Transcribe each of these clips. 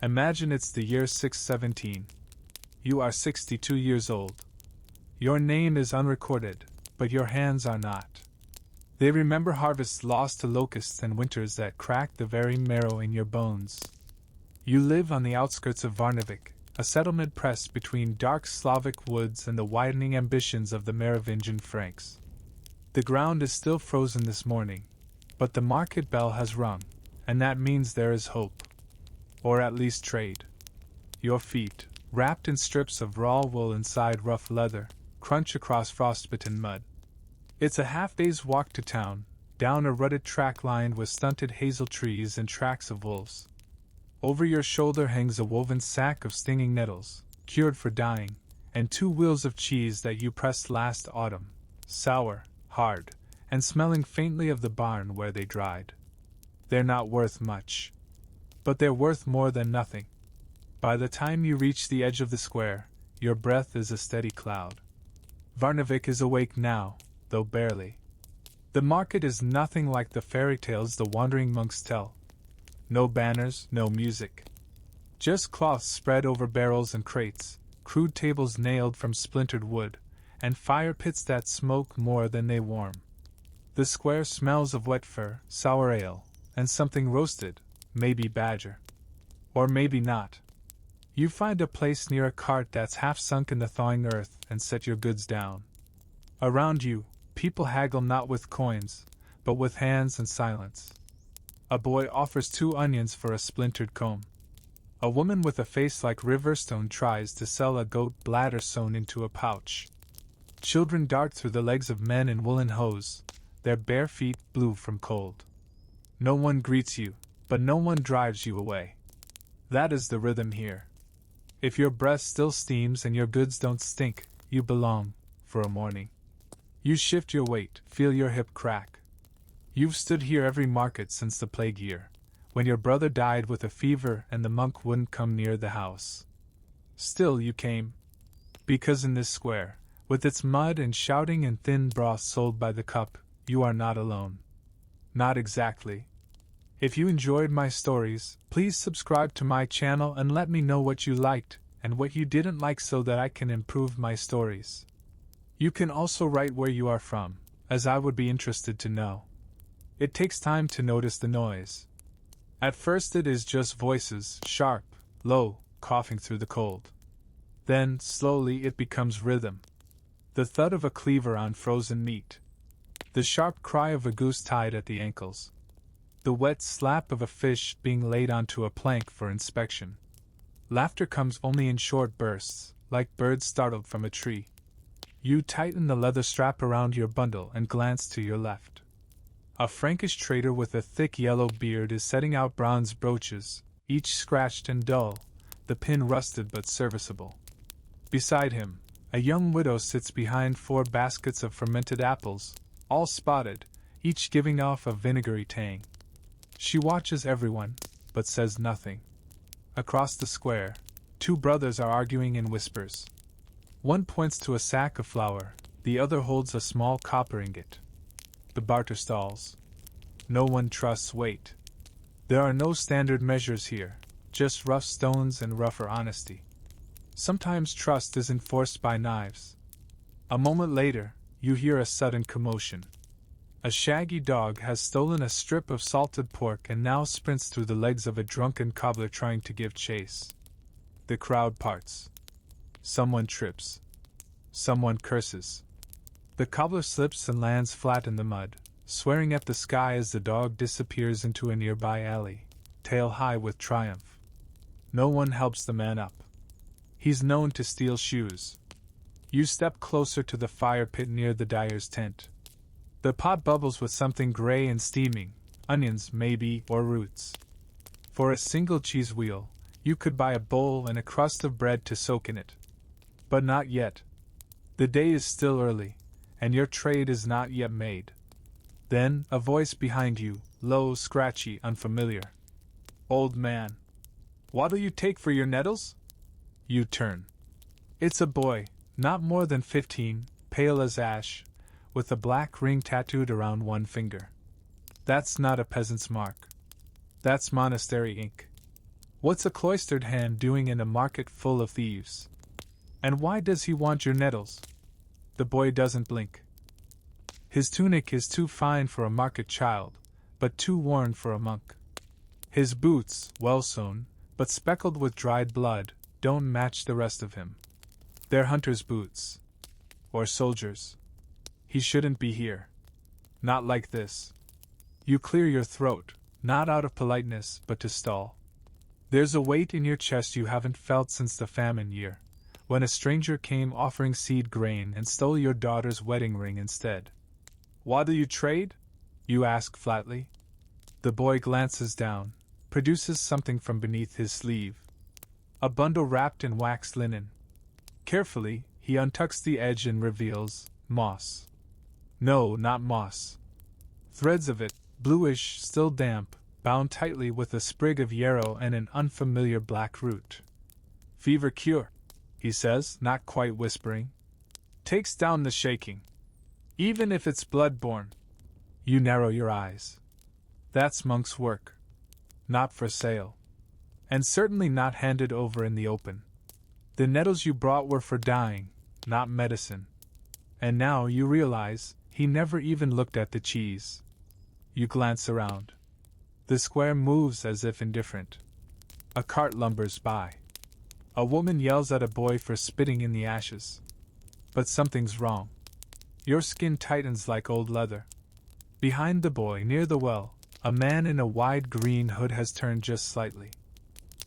Imagine it's the year 617. You are 62 years old. Your name is unrecorded, but your hands are not. They remember harvests lost to locusts and winters that cracked the very marrow in your bones. You live on the outskirts of Varnavik, a settlement pressed between dark Slavic woods and the widening ambitions of the Merovingian Franks. The ground is still frozen this morning, but the market bell has rung, and that means there is hope. Or at least trade. Your feet, wrapped in strips of raw wool inside rough leather, crunch across frostbitten mud. It's a half-day's walk to town, down a rutted track lined with stunted hazel trees and tracks of wolves. Over your shoulder hangs a woven sack of stinging nettles, cured for dyeing, and 2 wheels of cheese that you pressed last autumn, sour, hard, and smelling faintly of the barn where they dried. They're not worth much. But they're worth more than nothing. By the time you reach the edge of the square, your breath is a steady cloud. Varnavik is awake now, though barely. The market is nothing like the fairy tales the wandering monks tell. No banners, no music. Just cloths spread over barrels and crates, crude tables nailed from splintered wood, and fire pits that smoke more than they warm. The square smells of wet fur, sour ale, and something roasted, maybe badger. Or maybe not. You find a place near a cart that's half sunk in the thawing earth and set your goods down. Around you, people haggle not with coins, but with hands and silence. A boy offers 2 onions for a splintered comb. A woman with a face like riverstone tries to sell a goat bladder sewn into a pouch. Children dart through the legs of men in woolen hose, their bare feet blue from cold. No one greets you, but no one drives you away. That is the rhythm here. If your breath still steams and your goods don't stink, you belong, for a morning. You shift your weight, feel your hip crack. You've stood here every market since the plague year, when your brother died with a fever and the monk wouldn't come near the house. Still you came. Because in this square, with its mud and shouting and thin broth sold by the cup, you are not alone. Not exactly. If you enjoyed my stories, please subscribe to my channel and let me know what you liked and what you didn't like so that I can improve my stories. You can also write where you are from, as I would be interested to know. It takes time to notice the noise. At first it is just voices, sharp, low, coughing through the cold. Then, slowly it becomes rhythm. The thud of a cleaver on frozen meat. The sharp cry of a goose tied at the ankles. The wet slap of a fish being laid onto a plank for inspection. Laughter comes only in short bursts, like birds startled from a tree. You tighten the leather strap around your bundle and glance to your left. A Frankish trader with a thick yellow beard is setting out bronze brooches, each scratched and dull, the pin rusted but serviceable. Beside him, a young widow sits behind 4 baskets of fermented apples, all spotted, each giving off a vinegary tang. She watches everyone, but says nothing. Across the square, 2 brothers are arguing in whispers. One points to a sack of flour, the other holds a small copper ingot. The barter stalls. No one trusts weight. There are no standard measures here, just rough stones and rougher honesty. Sometimes trust is enforced by knives. A moment later, you hear a sudden commotion. A shaggy dog has stolen a strip of salted pork and now sprints through the legs of a drunken cobbler trying to give chase. The crowd parts. Someone trips. Someone curses. The cobbler slips and lands flat in the mud, swearing at the sky as the dog disappears into a nearby alley, tail high with triumph. No one helps the man up. He's known to steal shoes. You step closer to the fire pit near the dyer's tent. The pot bubbles with something gray and steaming, onions maybe, or roots. For a single cheese wheel, you could buy a bowl and a crust of bread to soak in it. But not yet. The day is still early, and your trade is not yet made. Then, a voice behind you, low, scratchy, unfamiliar. Old man. What'll you take for your nettles? You turn. It's a boy, not more than 15, pale as ash, with a black ring tattooed around one finger. That's not a peasant's mark. That's monastery ink. What's a cloistered hand doing in a market full of thieves? And why does he want your nettles? The boy doesn't blink. His tunic is too fine for a market child, but too worn for a monk. His boots, well sewn, but speckled with dried blood, don't match the rest of him. They're hunter's boots. Or soldiers. He shouldn't be here. Not like this. You clear your throat, not out of politeness, but to stall. There's a weight in your chest you haven't felt since the famine year, when a stranger came offering seed grain and stole your daughter's wedding ring instead. What'll you trade? You ask flatly. The boy glances down, produces something from beneath his sleeve. A bundle wrapped in waxed linen. Carefully, he untucks the edge and reveals moss. No, not moss. Threads of it, bluish, still damp, bound tightly with a sprig of yarrow and an unfamiliar black root. Fever cure, he says, not quite whispering. Takes down the shaking. Even if it's blood-borne. You narrow your eyes. That's monk's work. Not for sale. And certainly not handed over in the open. The nettles you brought were for dyeing, not medicine. And now you realize he never even looked at the cheese. You glance around. The square moves as if indifferent. A cart lumbers by. A woman yells at a boy for spitting in the ashes. But something's wrong. Your skin tightens like old leather. Behind the boy, near the well, a man in a wide green hood has turned just slightly.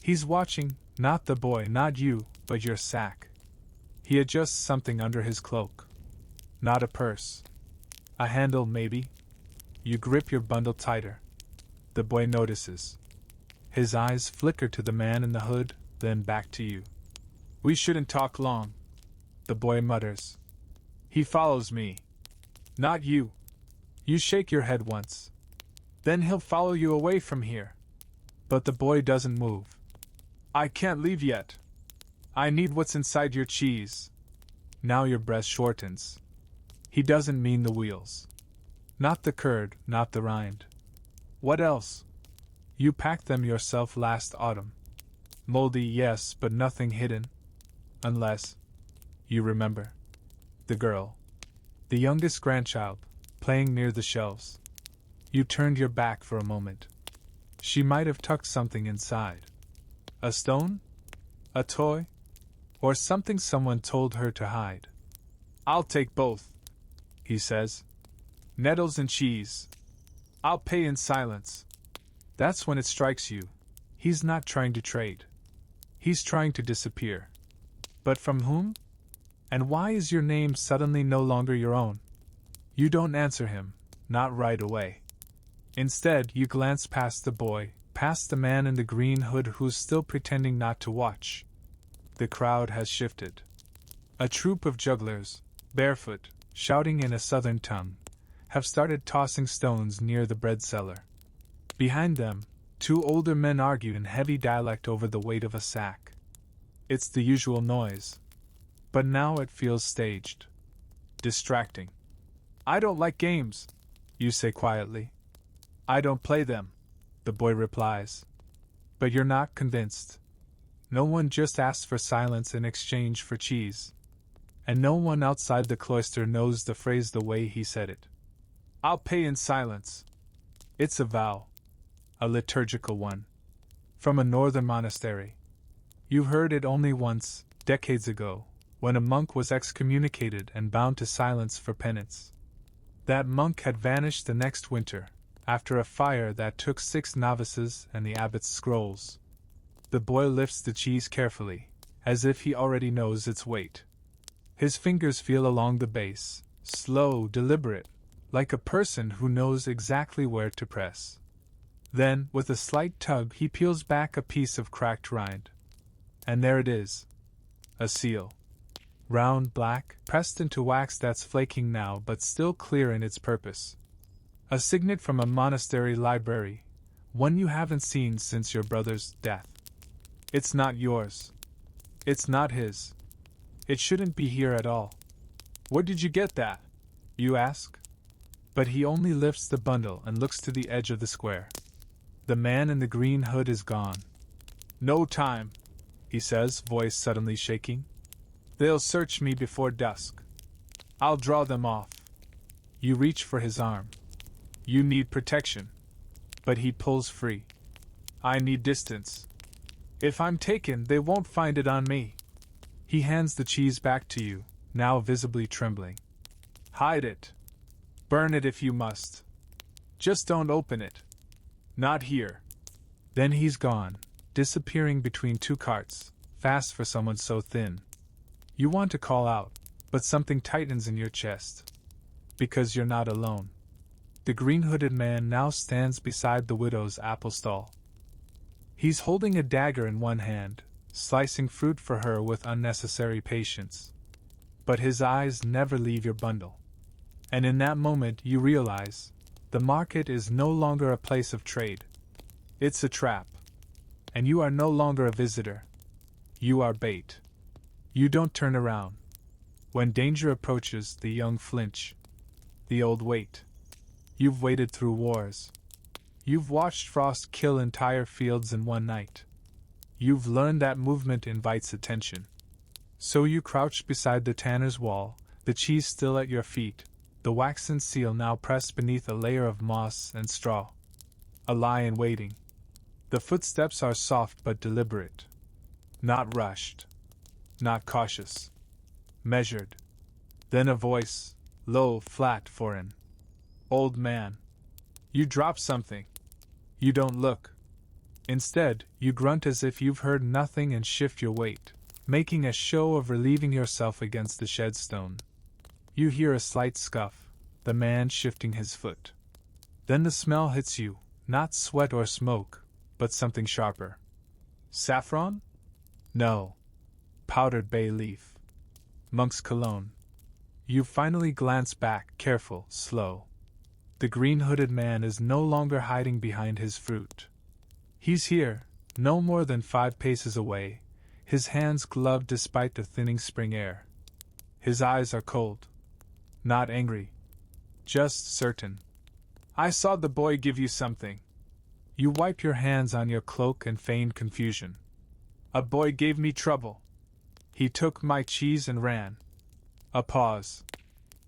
He's watching, not the boy, not you, but your sack. He adjusts something under his cloak. Not a purse. A handle, maybe. You grip your bundle tighter. The boy notices. His eyes flicker to the man in the hood, then back to you. We shouldn't talk long, the boy mutters. He follows me. Not you. You shake your head once. Then he'll follow you away from here. But the boy doesn't move. I can't leave yet. I need what's inside your cheese. Now your breath shortens. He doesn't mean the wheels. Not the curd, not the rind. What else? You packed them yourself last autumn. Moldy, yes, but nothing hidden. Unless you remember. The girl. The youngest grandchild, playing near the shelves. You turned your back for a moment. She might have tucked something inside. A stone? A toy? Or something someone told her to hide. I'll take both, he says. Nettles and cheese. I'll pay in silence. That's when it strikes you. He's not trying to trade. He's trying to disappear. But from whom? And why is your name suddenly no longer your own? You don't answer him, not right away. Instead, you glance past the boy, past the man in the green hood who's still pretending not to watch. The crowd has shifted. A troop of jugglers, barefoot, shouting in a southern tongue, have started tossing stones near the bread cellar. Behind them, two older men argue in heavy dialect over the weight of a sack. It's the usual noise. But now it feels staged. Distracting. I don't like games, you say quietly. I don't play them, the boy replies. But you're not convinced. No one just asks for silence in exchange for cheese. And no one outside the cloister knows the phrase the way he said it. I'll pay in silence. It's a vow. A liturgical one. From a northern monastery. You heard it only once, decades ago, when a monk was excommunicated and bound to silence for penance. That monk had vanished the next winter, after a fire that took 6 novices and the abbot's scrolls. The boy lifts the cheese carefully, as if he already knows its weight. His fingers feel along the base, slow, deliberate, like a person who knows exactly where to press. Then, with a slight tug, he peels back a piece of cracked rind. And there it is. A seal. Round, black, pressed into wax that's flaking now but still clear in its purpose. A signet from a monastery library, one you haven't seen since your brother's death. It's not yours. It's not his. It shouldn't be here at all. Where did you get that? You ask. But he only lifts the bundle and looks to the edge of the square. The man in the green hood is gone. No time, he says, voice suddenly shaking. They'll search me before dusk. I'll draw them off. You reach for his arm. You need protection. But he pulls free. I need distance. If I'm taken, they won't find it on me. He hands the cheese back to you, now visibly trembling. Hide it. Burn it if you must. Just don't open it. Not here. Then he's gone, disappearing between two carts, fast for someone so thin. You want to call out, but something tightens in your chest. Because you're not alone. The green-hooded man now stands beside the widow's apple stall. He's holding a dagger in one hand, slicing fruit for her with unnecessary patience. But his eyes never leave your bundle. And in that moment you realize, the market is no longer a place of trade. It's a trap. And you are no longer a visitor. You are bait. You don't turn around. When danger approaches, the young flinch. The old wait. You've waited through wars. You've watched frost kill entire fields in one night. You've learned that movement invites attention. So you crouch beside the tanner's wall, the cheese still at your feet, the waxen seal now pressed beneath a layer of moss and straw. A lion waiting. The footsteps are soft but deliberate. Not rushed. Not cautious. Measured. Then a voice, low, flat, foreign. Old man. You drop something. You don't look. Instead, you grunt as if you've heard nothing and shift your weight, making a show of relieving yourself against the shed stone. You hear a slight scuff, the man shifting his foot. Then the smell hits you, not sweat or smoke, but something sharper. Saffron? No. Powdered bay leaf. Monk's cologne. You finally glance back, careful, slow. The green-hooded man is no longer hiding behind his fruit. He's here, no more than 5 paces away, his hands gloved despite the thinning spring air. His eyes are cold. Not angry. Just certain. I saw the boy give you something. You wipe your hands on your cloak and feign confusion. A boy gave me trouble. He took my cheese and ran. A pause.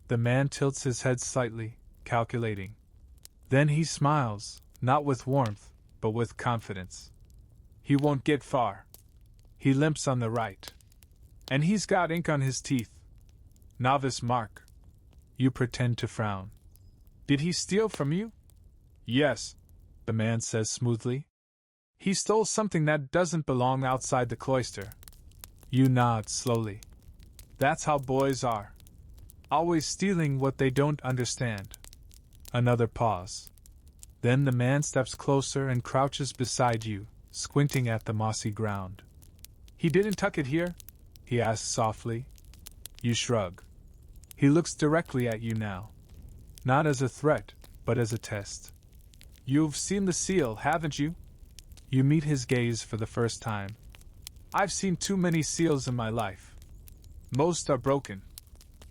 The man tilts his head slightly, calculating. Then he smiles, not with warmth, but with confidence. He won't get far. He limps on the right. And he's got ink on his teeth. Novice mark. You pretend to frown. Did he steal from you? Yes, the man says smoothly. He stole something that doesn't belong outside the cloister. You nod slowly. That's how boys are. Always stealing what they don't understand. Another pause. Then the man steps closer and crouches beside you, squinting at the mossy ground. He didn't tuck it here? He asks softly. You shrug. He looks directly at you now. Not as a threat, but as a test. You've seen the seal, haven't you? You meet his gaze for the first time. I've seen too many seals in my life. Most are broken.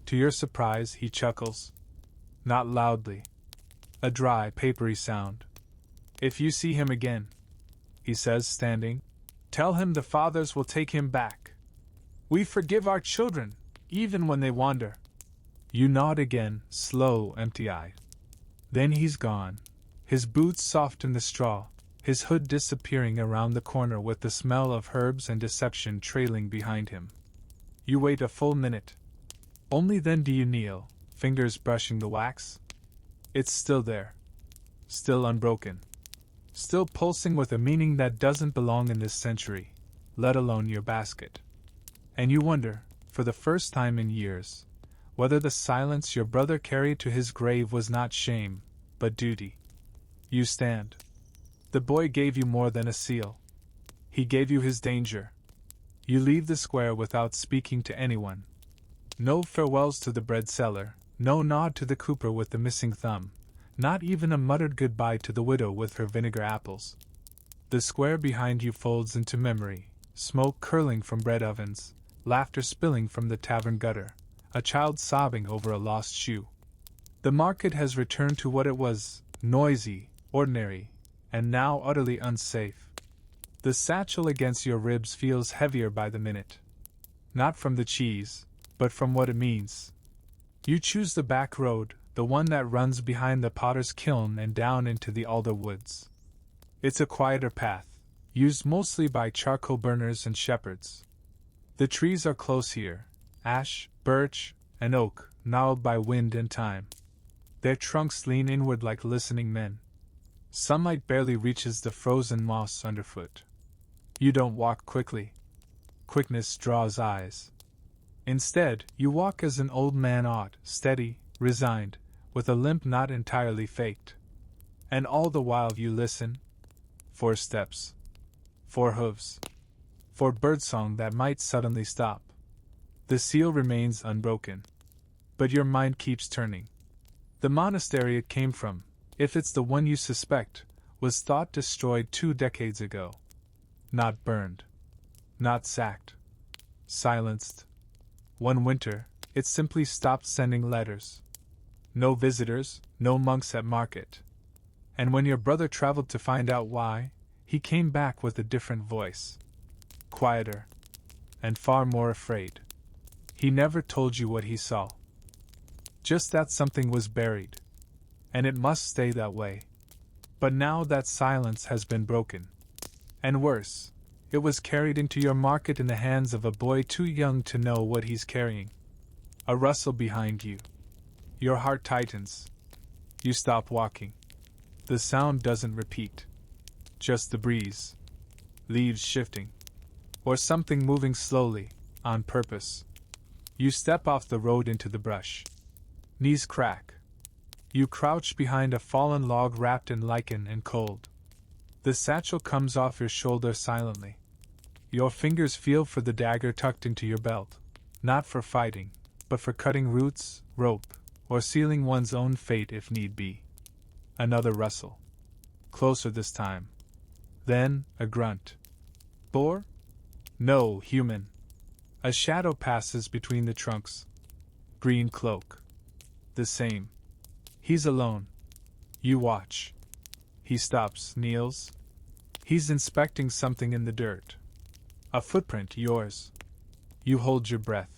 To your surprise, he chuckles. Not loudly. A dry, papery sound. If you see him again, he says, standing, tell him the fathers will take him back. We forgive our children, even when they wander. You nod again, slow, empty-eyed. Then he's gone, his boots soft in the straw, his hood disappearing around the corner with the smell of herbs and deception trailing behind him. You wait a full minute. Only then do you kneel, fingers brushing the wax. It's still there. Still unbroken. Still pulsing with a meaning that doesn't belong in this century, let alone your basket. And you wonder, for the first time in years, whether the silence your brother carried to his grave was not shame, but duty. You stand. The boy gave you more than a seal. He gave you his danger. You leave the square without speaking to anyone. No farewells to the bread seller, no nod to the cooper with the missing thumb, not even a muttered goodbye to the widow with her vinegar apples. The square behind you folds into memory, smoke curling from bread ovens, laughter spilling from the tavern gutter, a child sobbing over a lost shoe. The market has returned to what it was, noisy, ordinary, and now utterly unsafe. The satchel against your ribs feels heavier by the minute. Not from the cheese, but from what it means. You choose the back road, the one that runs behind the potter's kiln and down into the alder woods. It's a quieter path, used mostly by charcoal burners and shepherds. The trees are close here, ash, birch, and oak, gnarled by wind and time. Their trunks lean inward like listening men. Sunlight barely reaches the frozen moss underfoot. You don't walk quickly. Quickness draws eyes. Instead, you walk as an old man ought, steady, resigned, with a limp not entirely faked. And all the while you listen. 4 steps. 4 hooves. For birdsong that might suddenly stop. The seal remains unbroken. But your mind keeps turning. The monastery it came from, if it's the one you suspect, was thought destroyed 2 decades ago. Not burned. Not sacked. Silenced. One winter, it simply stopped sending letters. No visitors, no monks at market. And when your brother traveled to find out why, he came back with a different voice. Quieter. And far more afraid. He never told you what he saw. Just that something was buried. And it must stay that way. But now that silence has been broken. And worse, it was carried into your market in the hands of a boy too young to know what he's carrying. A rustle behind you. Your heart tightens. You stop walking. The sound doesn't repeat. Just the breeze. Leaves shifting. Or something moving slowly, on purpose. You step off the road into the brush. Knees crack. You crouch behind a fallen log wrapped in lichen and cold. The satchel comes off your shoulder silently. Your fingers feel for the dagger tucked into your belt, not for fighting, but for cutting roots, rope, or sealing one's own fate if need be. Another rustle. Closer this time. Then, a grunt. Boar? No, human. A shadow passes between the trunks. Green cloak. The same. He's alone. You watch. He stops, kneels. He's inspecting something in the dirt. A footprint, yours. You hold your breath.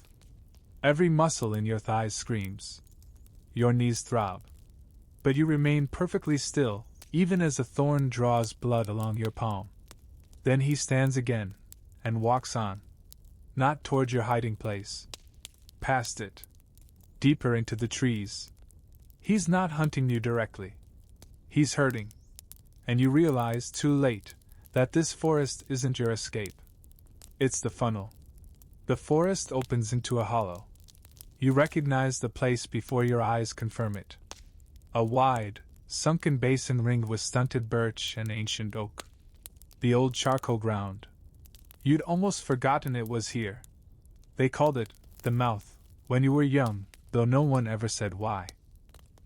Every muscle in your thighs screams. Your knees throb. But you remain perfectly still, even as a thorn draws blood along your palm. Then he stands again, and walks on. Not toward your hiding place. Past it. Deeper into the trees. He's not hunting you directly. He's hurting. And you realize, too late, that this forest isn't your escape. It's the funnel. The forest opens into a hollow. You recognize the place before your eyes confirm it. A wide, sunken basin ringed with stunted birch and ancient oak. The old charcoal ground. You'd almost forgotten it was here. They called it the mouth when you were young, though no one ever said why.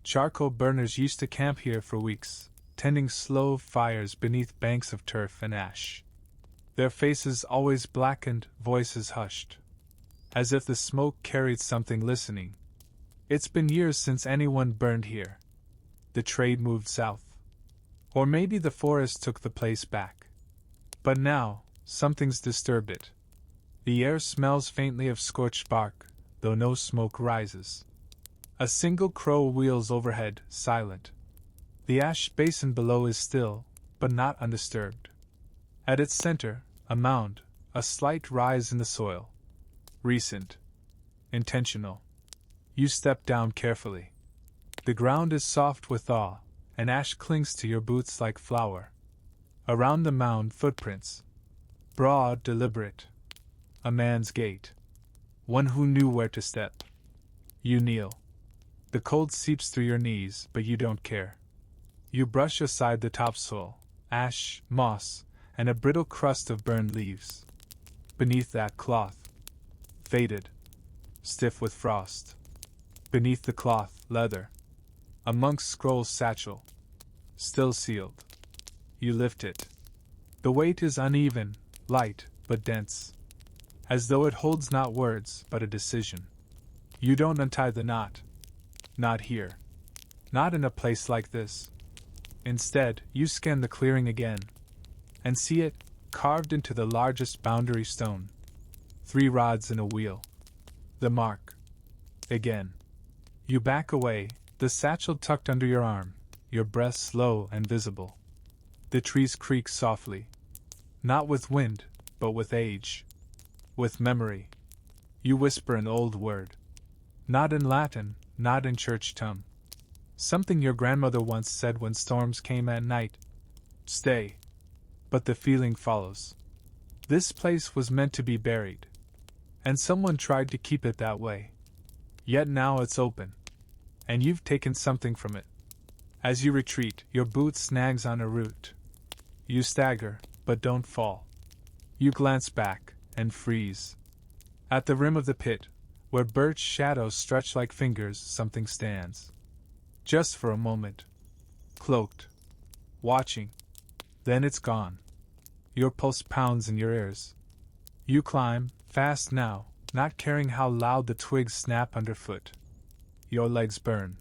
Charcoal burners used to camp here for weeks, tending slow fires beneath banks of turf and ash. Their faces always blackened, voices hushed. As if the smoke carried something listening. It's been years since anyone burned here. The trade moved south. Or maybe the forest took the place back. But now, something's disturbed it. The air smells faintly of scorched bark, though no smoke rises. A single crow wheels overhead, silent. The ash basin below is still, but not undisturbed. At its center, a mound, a slight rise in the soil. Recent. Intentional. You step down carefully. The ground is soft with thaw, and ash clings to your boots like flour. Around the mound, footprints. Broad, deliberate. A man's gait. One who knew where to step. You kneel. The cold seeps through your knees, but you don't care. You brush aside the topsoil, ash, moss, and a brittle crust of burned leaves. Beneath that cloth. Faded. Stiff with frost. Beneath the cloth, leather. A monk's scroll satchel. Still sealed. You lift it. The weight is uneven, light, but dense. As though it holds not words, but a decision. You don't untie the knot. Not here. Not in a place like this. Instead, you scan the clearing again. And see it, carved into the largest boundary stone. 3 rods in a wheel. The mark. Again. You back away, the satchel tucked under your arm, your breath slow and visible. The trees creak softly. Not with wind, but with age. With memory. You whisper an old word. Not in Latin, not in church tongue. Something your grandmother once said when storms came at night. Stay. But the feeling follows. This place was meant to be buried. And someone tried to keep it that way. Yet now it's open. And you've taken something from it. As you retreat, your boot snags on a root. You stagger, but don't fall. You glance back, and freeze. At the rim of the pit, where birch shadows stretch like fingers, something stands. Just for a moment. Cloaked. Watching. Then it's gone. Your pulse pounds in your ears. You climb, fast now, not caring how loud the twigs snap underfoot. Your legs burn.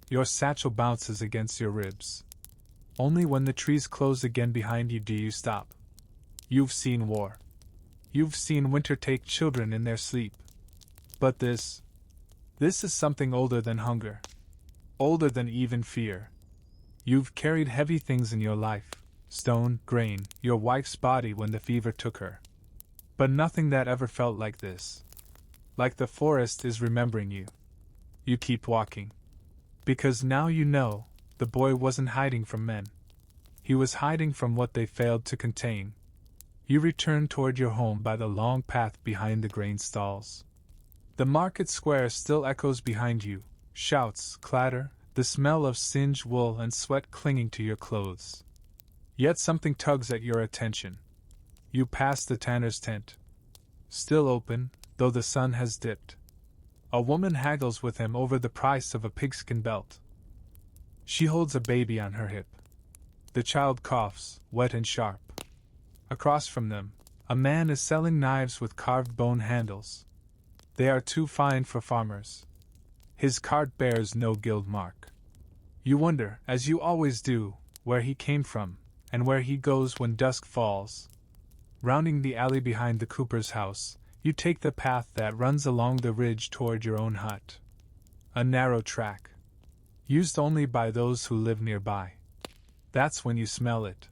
Your satchel bounces against your ribs. Only when the trees close again behind you do you stop. You've seen war. You've seen winter take children in their sleep. But this is something older than hunger. Older than even fear. You've carried heavy things in your life. Stone, grain, your wife's body when the fever took her. But nothing that ever felt like this. Like the forest is remembering you. You keep walking. Because now you know, the boy wasn't hiding from men. He was hiding from what they failed to contain. You return toward your home by the long path behind the grain stalls. The market square still echoes behind you, shouts, clatter, the smell of singed wool and sweat clinging to your clothes. Yet something tugs at your attention. You pass the tanner's tent. Still open, though the sun has dipped. A woman haggles with him over the price of a pigskin belt. She holds a baby on her hip. The child coughs, wet and sharp. Across from them, a man is selling knives with carved bone handles. They are too fine for farmers. His cart bears no guild mark. You wonder, as you always do, where he came from, and where he goes when dusk falls. Rounding the alley behind the cooper's house, you take the path that runs along the ridge toward your own hut. A narrow track. Used only by those who live nearby. That's when you smell it.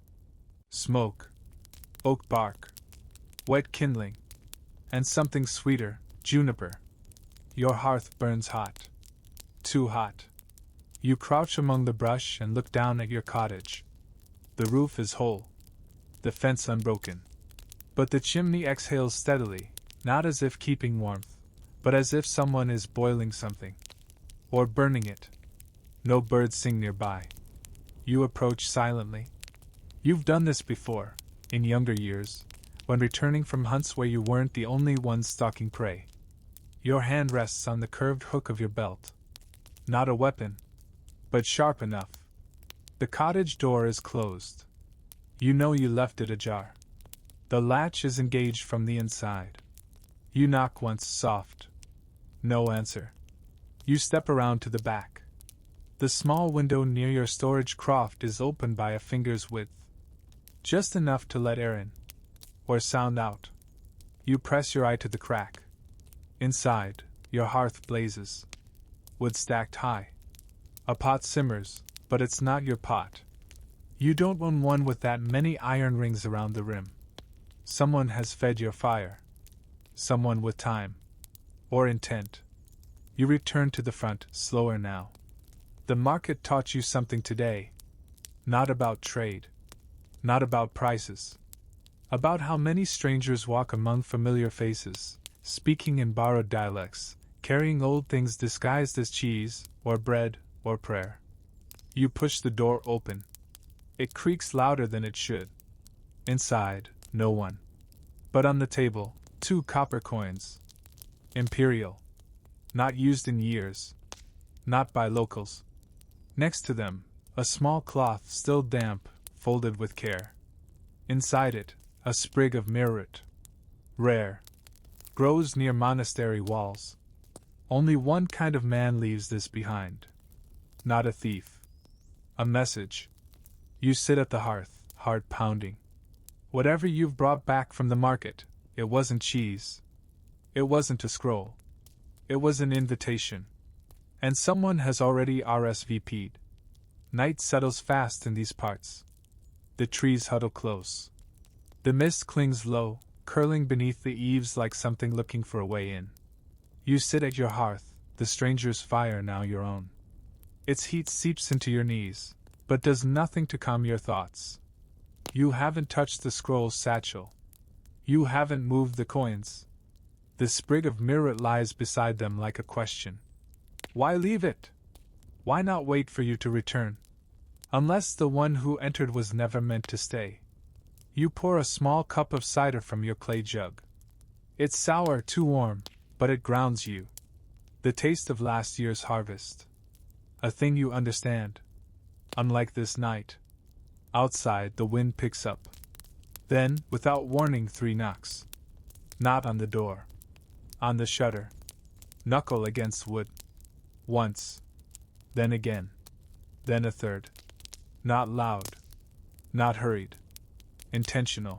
Smoke. Oak bark. Wet kindling. And something sweeter, juniper. Your hearth burns hot. Too hot. You crouch among the brush and look down at your cottage. The roof is whole. The fence unbroken. But the chimney exhales steadily, not as if keeping warmth, but as if someone is boiling something. Or burning it. No birds sing nearby. You approach silently. You've done this before, in younger years, when returning from hunts where you weren't the only one stalking prey. Your hand rests on the curved hook of your belt. Not a weapon, but sharp enough. The cottage door is closed. You know you left it ajar. The latch is engaged from the inside. You knock once, soft. No answer. You step around to the back. The small window near your storage croft is open by a finger's width. Just enough to let air in. Or sound out. You press your eye to the crack. Inside, your hearth blazes. Wood stacked high. A pot simmers, but it's not your pot. You don't own one with that many iron rings around the rim. Someone has fed your fire. Someone with time. Or intent. You return to the front, slower now. The market taught you something today. Not about trade. Not about prices. About how many strangers walk among familiar faces, speaking in borrowed dialects, carrying old things disguised as cheese, or bread, or prayer. You push the door open. It creaks louder than it should. Inside, no one. But on the table, 2 copper coins. Imperial. Not used in years. Not by locals. Next to them, a small cloth still damp, folded with care. Inside it, a sprig of mirroot. Rare. Grows near monastery walls. Only one kind of man leaves this behind. Not a thief. A message. You sit at the hearth, heart pounding. Whatever you've brought back from the market, it wasn't cheese. It wasn't a scroll. It was an invitation. And someone has already RSVP'd. Night settles fast in these parts. The trees huddle close. The mist clings low, curling beneath the eaves like something looking for a way in. You sit at your hearth, the stranger's fire now your own. Its heat seeps into your knees, but does nothing to calm your thoughts. You haven't touched the scroll's satchel. You haven't moved the coins. The sprig of mirror lies beside them like a question. Why leave it? Why not wait for you to return? Unless the one who entered was never meant to stay. You pour a small cup of cider from your clay jug. It's sour, too warm, but it grounds you. The taste of last year's harvest. A thing you understand. Unlike this night. Outside, the wind picks up. Then, without warning, 3 knocks. Not on the door. On the shutter. Knuckle against wood. Once. Then again. Then a third. Not loud. Not hurried. Intentional.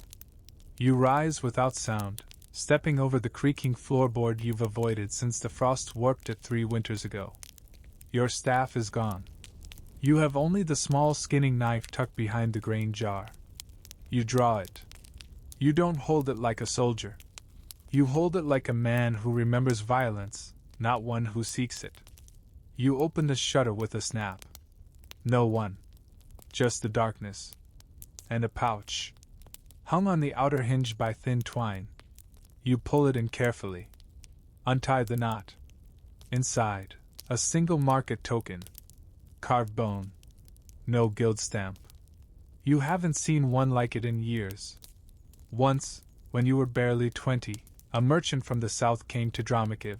You rise without sound, stepping over the creaking floorboard you've avoided since the frost warped it 3 winters ago. Your staff is gone. You have only the small skinning knife tucked behind the grain jar. You draw it. You don't hold it like a soldier. You hold it like a man who remembers violence, not one who seeks it. You open the shutter with a snap. No one. Just the darkness. And a pouch. Hung on the outer hinge by thin twine. You pull it in carefully. Untie the knot. Inside, a single market token. Carved bone. No guild stamp. You haven't seen one like it in years. Once, when you were barely 20, a merchant from the south came to Dromakiv.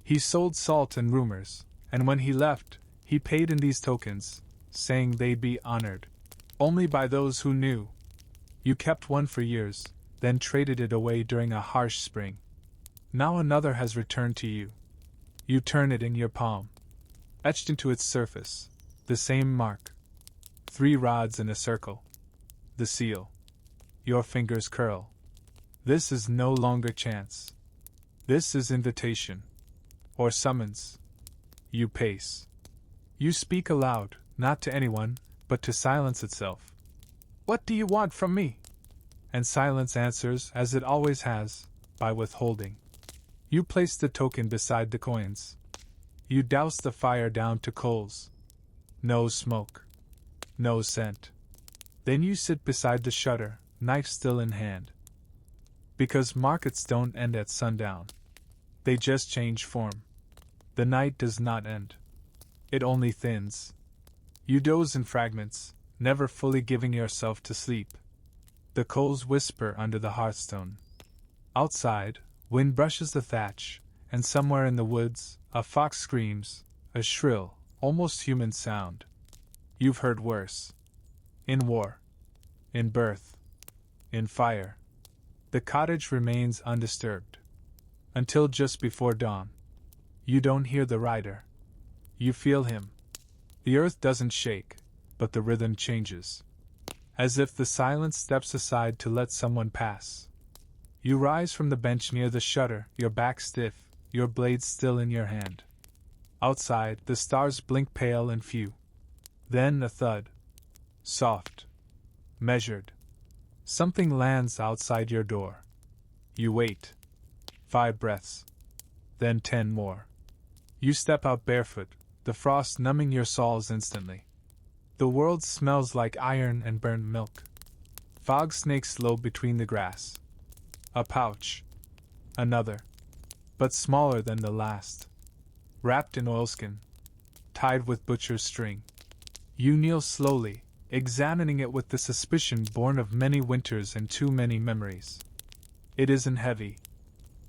He sold salt and rumors, and when he left, he paid in these tokens, saying they'd be honored only by those who knew. You kept one for years, then traded it away during a harsh spring. Now another has returned to you. You turn it in your palm. Etched into its surface, the same mark. 3 rods in a circle. The seal. Your fingers curl. This is no longer chance. This is invitation. Or summons. You pace. You speak aloud, not to anyone, but to silence itself. What do you want from me? And silence answers, as it always has, by withholding. You place the token beside the coins. You douse the fire down to coals. No smoke. No scent. Then you sit beside the shutter, knife still in hand. Because markets don't end at sundown. They just change form. The night does not end. It only thins. You doze in fragments, never fully giving yourself to sleep. The coals whisper under the hearthstone. Outside, wind brushes the thatch, and somewhere in the woods, a fox screams, a shrill, almost human sound. You've heard worse. In war. In birth. In fire. The cottage remains undisturbed. Until just before dawn. You don't hear the rider. You feel him. The earth doesn't shake, but the rhythm changes. As if the silence steps aside to let someone pass. You rise from the bench near the shutter, your back stiff, your blade still in your hand. Outside, the stars blink pale and few. Then a thud. Soft. Measured. Something lands outside your door. You wait. 5 breaths. Then 10 more. You step out barefoot, the frost numbing your soles instantly. The world smells like iron and burnt milk. Fog snakes low between the grass. A pouch. Another. But smaller than the last. Wrapped in oilskin. Tied with butcher's string. You kneel slowly, examining it with the suspicion born of many winters and too many memories. It isn't heavy.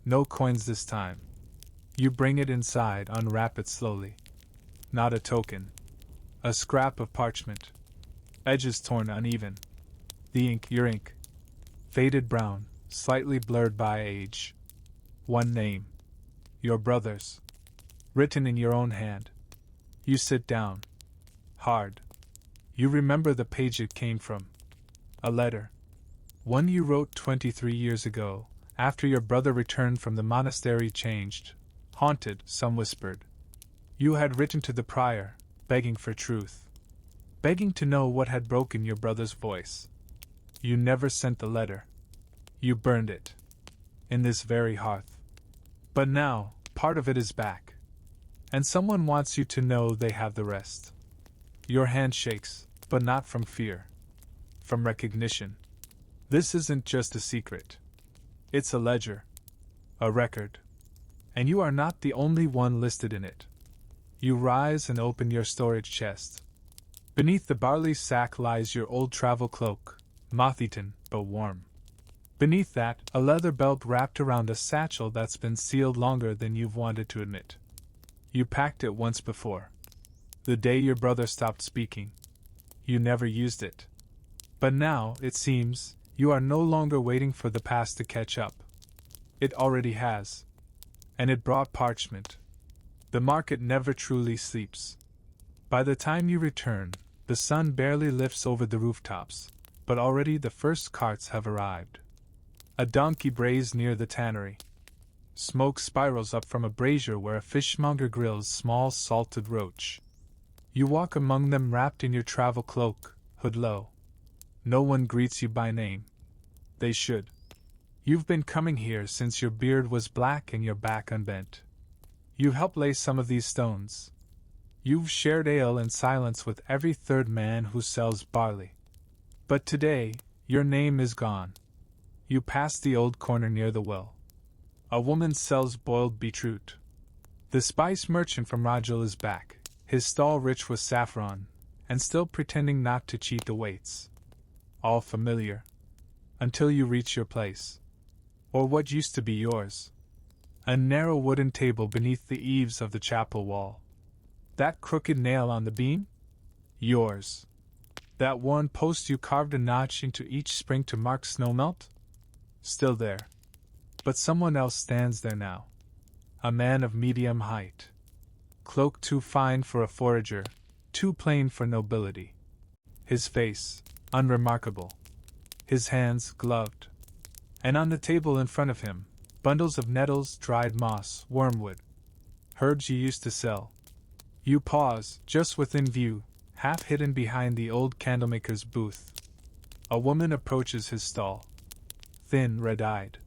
No coins this time. You bring it inside, unwrap it slowly. Not a token. A scrap of parchment. Edges torn uneven. The ink, your ink. Faded brown, slightly blurred by age. One name. Your brother's. Written in your own hand. You sit down. Hard. You remember the page it came from. A letter. One you wrote 23 years ago, after your brother returned from the monastery changed, haunted, some whispered. You had written to the prior, begging for truth. Begging to know what had broken your brother's voice. You never sent the letter. You burned it. In this very hearth. But now, part of it is back. And someone wants you to know they have the rest. Your hand shakes, but not from fear. From recognition. This isn't just a secret. It's a ledger. A record. And you are not the only one listed in it. You rise and open your storage chest. Beneath the barley sack lies your old travel cloak, moth-eaten, but warm. Beneath that, a leather belt wrapped around a satchel that's been sealed longer than you've wanted to admit. You packed it once before. The day your brother stopped speaking. You never used it. But now, it seems, you are no longer waiting for the past to catch up. It already has. And it brought parchment. The market never truly sleeps. By the time you return, the sun barely lifts over the rooftops, but already the first carts have arrived. A donkey brays near the tannery. Smoke spirals up from a brazier where a fishmonger grills small salted roach. You walk among them wrapped in your travel cloak, hood low. No one greets you by name. They should. You've been coming here since your beard was black and your back unbent. You've helped lay some of these stones. You've shared ale in silence with every third man who sells barley. But today, your name is gone. You pass the old corner near the well. A woman sells boiled beetroot. The spice merchant from Rajal is back, his stall rich with saffron, and still pretending not to cheat the waits. All familiar. Until you reach your place. Or what used to be yours. A narrow wooden table beneath the eaves of the chapel wall. That crooked nail on the beam? Yours. That worn post you carved a notch into each spring to mark snowmelt? Still there. But someone else stands there now. A man of medium height. Cloak too fine for a forager, too plain for nobility. His face, unremarkable. His hands gloved. And on the table in front of him, bundles of nettles, dried moss, wormwood. Herbs you used to sell. You pause, just within view, half hidden behind the old candlemaker's booth. A woman approaches his stall. Thin, red-eyed.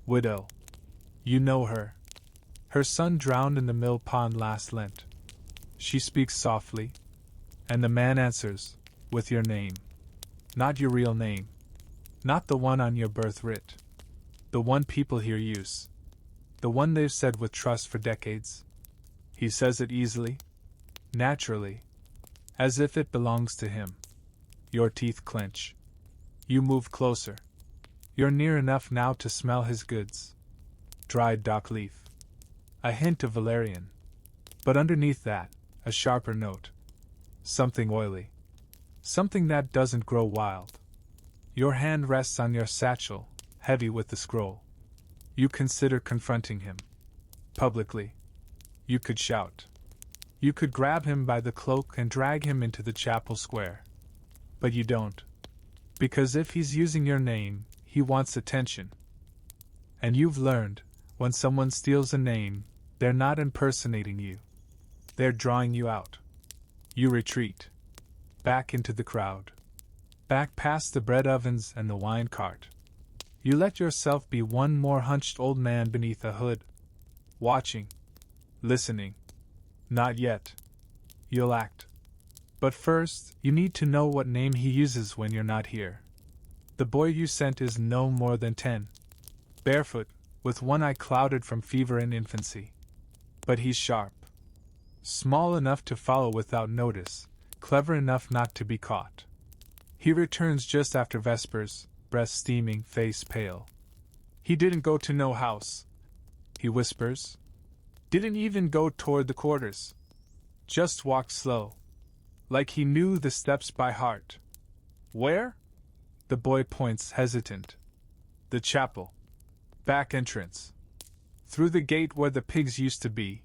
Widow. You know her. Her son drowned in the mill pond last Lent. She speaks softly. And the man answers, with your name. Not your real name. Not the one on your birth writ. The one people here use. The one they've said with trust for decades. He says it easily. Naturally. As if it belongs to him. Your teeth clench. You move closer. You're near enough now to smell his goods. Dried dock leaf. A hint of valerian. But underneath that, a sharper note. Something oily. Something that doesn't grow wild. Your hand rests on your satchel, heavy with the scroll. You consider confronting him. Publicly. You could shout. You could grab him by the cloak and drag him into the chapel square. But you don't. Because if he's using your name, he wants attention. And you've learned, when someone steals a name, they're not impersonating you. They're drawing you out. You retreat. Back into the crowd. Back past the bread ovens and the wine cart. You let yourself be one more hunched old man beneath a hood. Watching. Listening. Not yet. You'll act. But first, you need to know what name he uses when you're not here. The boy you sent is no more than 10. Barefoot, with one eye clouded from fever and infancy. But he's sharp. Small enough to follow without notice, clever enough not to be caught. He returns just after Vespers, breath steaming, face pale. He didn't go to no house. He whispers. Didn't even go toward the quarters. Just walked slow. Like he knew the steps by heart. Where? The boy points, hesitant. The chapel. Back entrance. Through the gate where the pigs used to be.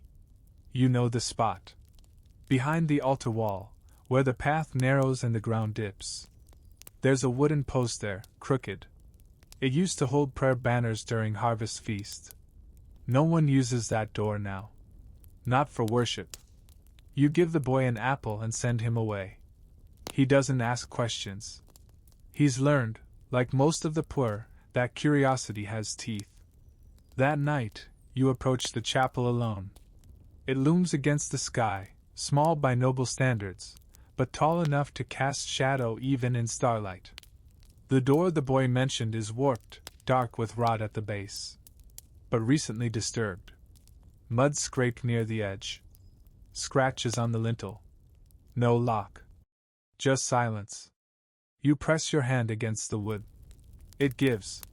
You know the spot. Behind the altar wall, where the path narrows and the ground dips. There's a wooden post there, crooked, It used to hold prayer banners during harvest feast. No one uses that door now. Not for worship. You give the boy an apple and send him away. He doesn't ask questions. He's learned, like most of the poor, that curiosity has teeth. That night, you approach the chapel alone. It looms against the sky, small by noble standards, but tall enough to cast shadow even in starlight. The door the boy mentioned is warped, dark with rot at the base. But recently disturbed. Mud scraped near the edge. Scratches on the lintel. No lock. Just silence. You press your hand against the wood. It gives.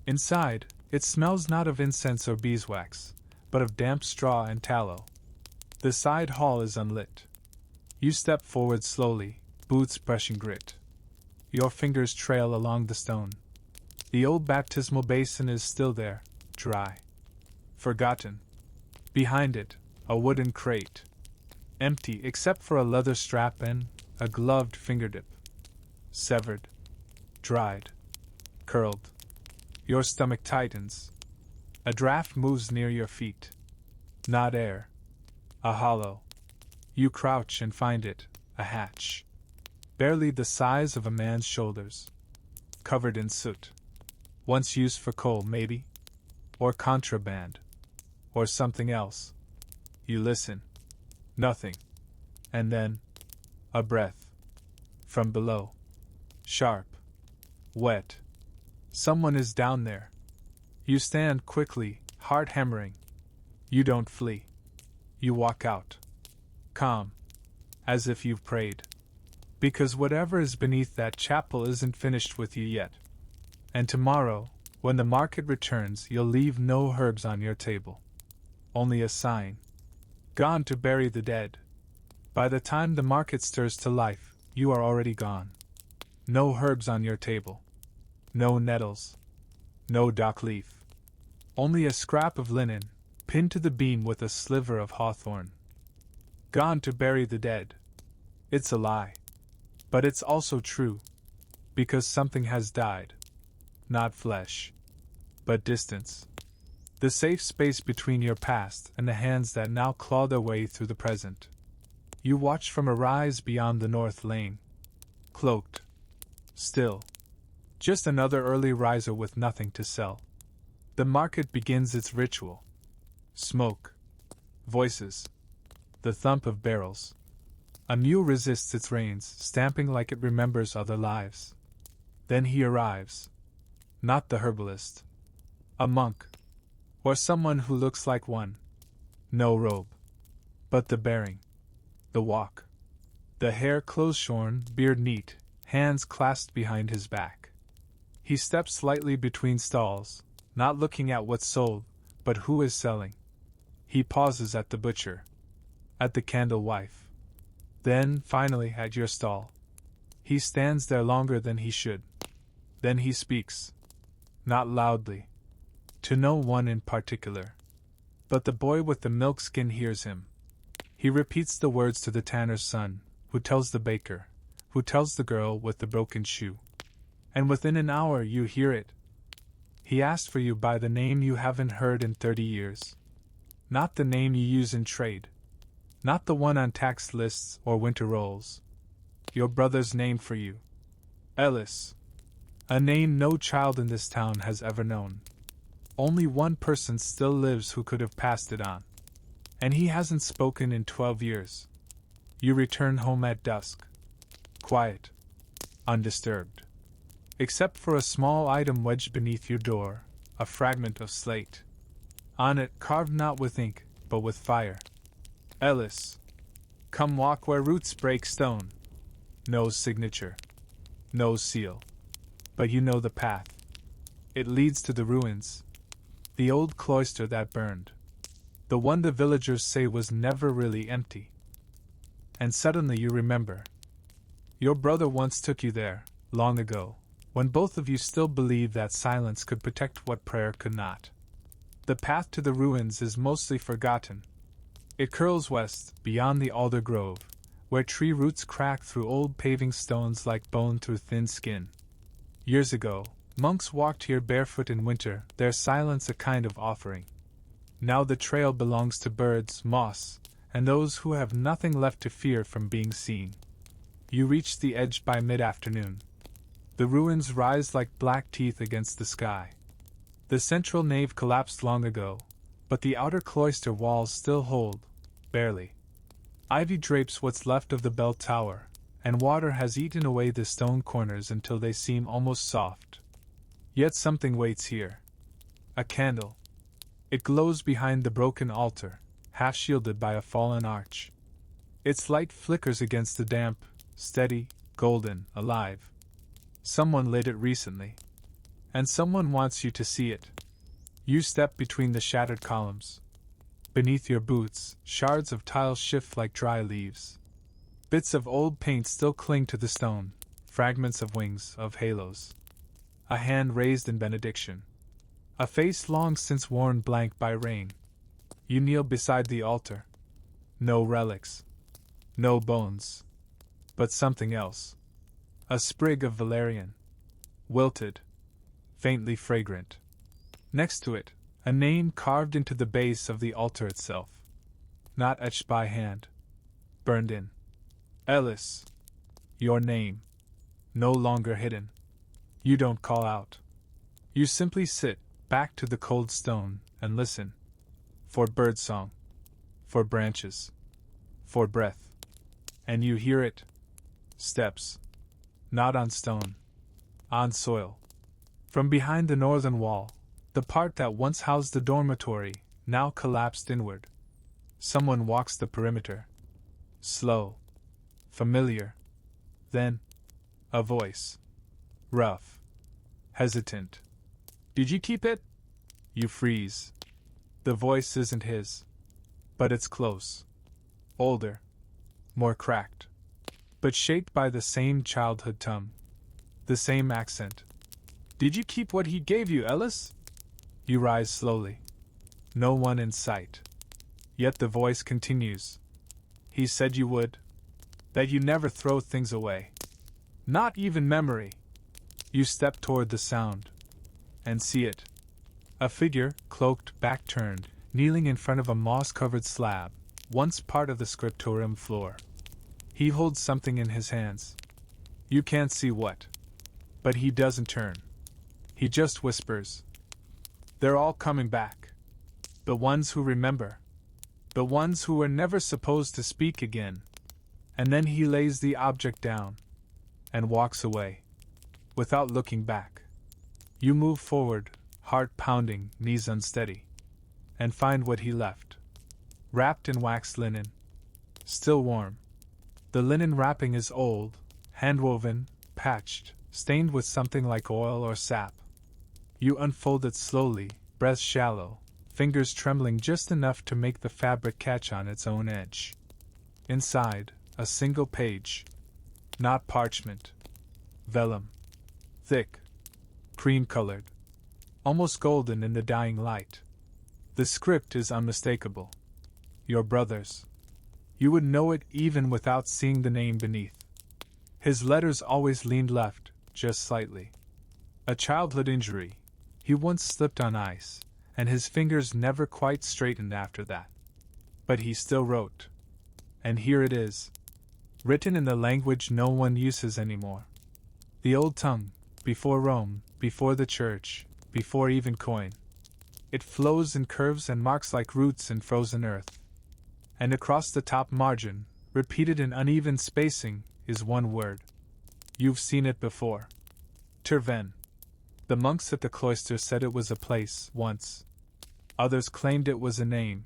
Inside, it smells not of incense or beeswax, but of damp straw and tallow. The side hall is unlit. You step forward slowly, boots brushing grit. Your fingers trail along the stone. The old baptismal basin is still there, dry. Forgotten. Behind it, a wooden crate. Empty except for a leather strap and a gloved fingertip. Severed. Dried. Curled. Your stomach tightens. A draft moves near your feet. Not air. A hollow. You crouch and find it, a hatch. Barely the size of a man's shoulders. Covered in soot. Once used for coal, maybe? Or contraband. Or something else. You listen. Nothing. And then, a breath. From below. Sharp. Wet. Someone is down there. You stand quickly, heart hammering. You don't flee. You walk out. Calm. As if you've prayed. Because whatever is beneath that chapel isn't finished with you yet. And tomorrow, when the market returns, you'll leave no herbs on your table. Only a sign. Gone to bury the dead. By the time the market stirs to life, you are already gone. No herbs on your table. No nettles. No dock leaf. Only a scrap of linen, pinned to the beam with a sliver of hawthorn. Gone to bury the dead. It's a lie. But it's also true. Because something has died. Not flesh. But distance. The safe space between your past and the hands that now claw their way through the present. You watch from a rise beyond the north lane. Cloaked. Still. Just another early riser with nothing to sell. The market begins its ritual. Smoke. Voices. The thump of barrels. A mule resists its reins, stamping like it remembers other lives. Then he arrives. Not the herbalist. A monk. Or someone who looks like one. No robe. But the bearing. The walk. The hair close shorn, beard neat, hands clasped behind his back. He steps slightly between stalls, not looking at what's sold, but who is selling. He pauses at the butcher. At the candle wife. Then, finally, at your stall. He stands there longer than he should. Then he speaks. Not loudly. To no one in particular. But the boy with the milk skin hears him. He repeats the words to the tanner's son, who tells the baker, who tells the girl with the broken shoe. And within an hour you hear it. He asked for you by the name you haven't heard in 30 years. Not the name you use in trade. Not the one on tax lists or winter rolls. Your brother's name for you. Ellis. A name no child in this town has ever known. Only one person still lives who could have passed it on. And he hasn't spoken in 12 years. You return home at dusk. Quiet. Undisturbed. Except for a small item wedged beneath your door, a fragment of slate. On it, carved not with ink, but with fire. Ellis. Come walk where roots break stone. No signature. No seal. But you know the path. It leads to the ruins. The old cloister that burned. The one the villagers say was never really empty. And suddenly you remember. Your brother once took you there, long ago, when both of you still believed that silence could protect what prayer could not. The path to the ruins is mostly forgotten. It curls west, beyond the alder grove, where tree roots crack through old paving stones like bone through thin skin. Years ago, Monks walked here barefoot in winter, their silence a kind of offering. Now the trail belongs to birds, moss, and those who have nothing left to fear from being seen. You reach the edge by mid-afternoon. The ruins rise like black teeth against the sky. The central nave collapsed long ago, but the outer cloister walls still hold, barely. Ivy drapes what's left of the bell tower, and water has eaten away the stone corners until they seem almost soft. Yet something waits here. A candle. It glows behind the broken altar, half shielded by a fallen arch. Its light flickers against the damp, steady, golden, alive. Someone lit it recently. And someone wants you to see it. You step between the shattered columns. Beneath your boots, shards of tile shift like dry leaves. Bits of old paint still cling to the stone, fragments of wings, of halos. A hand raised in benediction. A face long since worn blank by rain. You kneel beside the altar. No relics. No bones. But something else. A sprig of valerian. Wilted. Faintly fragrant. Next to it, a name carved into the base of the altar itself. Not etched by hand. Burned in. Ellis. Your name. No longer hidden. You don't call out. You simply sit, back to the cold stone, and listen. For birdsong. For branches. For breath. And you hear it. Steps. Not on stone. On soil. From behind the northern wall, the part that once housed the dormitory, now collapsed inward. Someone walks the perimeter. Slow. Familiar. Then, a voice. Rough. Hesitant. Did you keep it? You freeze. The voice isn't his. But it's close. Older. More cracked. But shaped by the same childhood tongue. The same accent. Did you keep what he gave you, Ellis? You rise slowly. No one in sight. Yet the voice continues. He said you would. That you never throw things away. Not even memory. You step toward the sound. And see it. A figure, cloaked, back-turned, kneeling in front of a moss-covered slab, once part of the scriptorium floor. He holds something in his hands. You can't see what. But he doesn't turn. He just whispers. They're all coming back. The ones who remember. The ones who were never supposed to speak again. And then he lays the object down. And walks away. Without looking back. You move forward, heart pounding, knees unsteady. And find what he left. Wrapped in waxed linen. Still warm. The linen wrapping is old, hand-woven, patched, stained with something like oil or sap. You unfold it slowly, breath shallow, fingers trembling just enough to make the fabric catch on its own edge. Inside, a single page. Not parchment. Vellum. Thick. Cream-colored. Almost golden in the dying light. The script is unmistakable. Your brother's. You would know it even without seeing the name beneath. His letters always leaned left, just slightly. A childhood injury. He once slipped on ice, and his fingers never quite straightened after that. But he still wrote. And here it is. Written in the language no one uses anymore. The old tongue, before Rome, before the church, before even coin. It flows in curves and marks like roots in frozen earth. And across the top margin, repeated in uneven spacing, is one word. You've seen it before. Terven. The monks at the cloister said it was a place, once. Others claimed it was a name.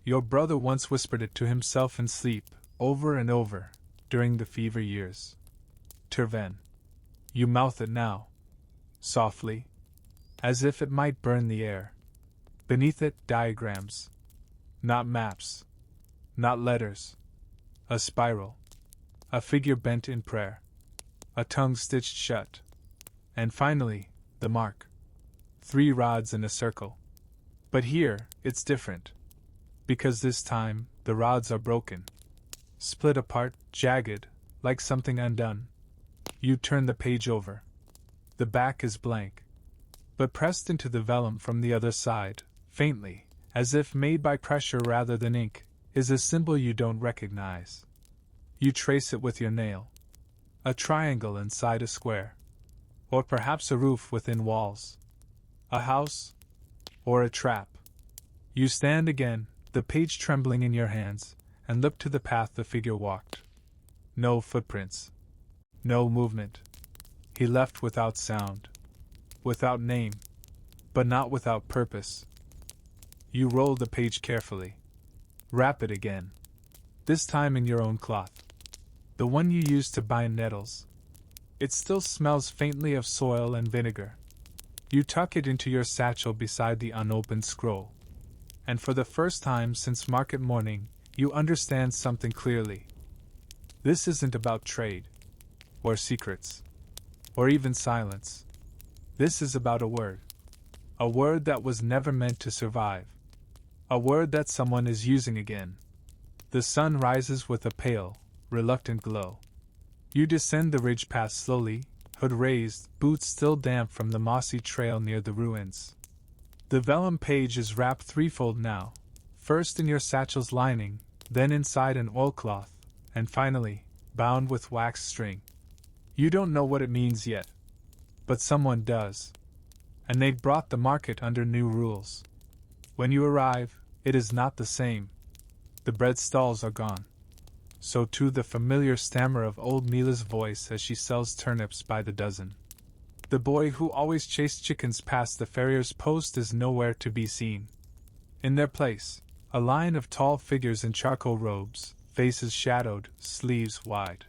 Your brother once whispered it to himself in sleep, over and over, during the fever years. Terven. You mouth it now. Softly. As if it might burn the air. Beneath it, diagrams. Not maps. Not letters. A spiral. A figure bent in prayer. A tongue stitched shut. And finally, the mark. 3 rods in a circle. But here, it's different. Because this time, the rods are broken. Split apart, jagged, like something undone. You turn the page over. The back is blank, but pressed into the vellum from the other side, faintly, as if made by pressure rather than ink, is a symbol you don't recognize. You trace it with your nail. A triangle inside a square. Or perhaps a roof within walls. A house? Or a trap? You stand again, the page trembling in your hands, and look to the path the figure walked. No footprints. No movement. He left without sound. Without name. But not without purpose. You roll the page carefully. Wrap it again. This time in your own cloth. The one you used to bind nettles. It still smells faintly of soil and vinegar. You tuck it into your satchel beside the unopened scroll. And for the first time since market morning, you understand something clearly. This isn't about trade, or secrets, or even silence. This is about a word. A word that was never meant to survive. A word that someone is using again. The sun rises with a pale, reluctant glow. You descend the ridge path slowly, hood raised, boots still damp from the mossy trail near the ruins. The vellum page is wrapped threefold now, first in your satchel's lining, then inside an oilcloth, and finally, bound with wax string. You don't know what it means yet. But someone does. And they've brought the market under new rules. When you arrive, it is not the same. The bread stalls are gone. So too the familiar stammer of old Mila's voice as she sells turnips by the dozen. The boy who always chased chickens past the farrier's post is nowhere to be seen. In their place, a line of tall figures in charcoal robes, faces shadowed, sleeves wide.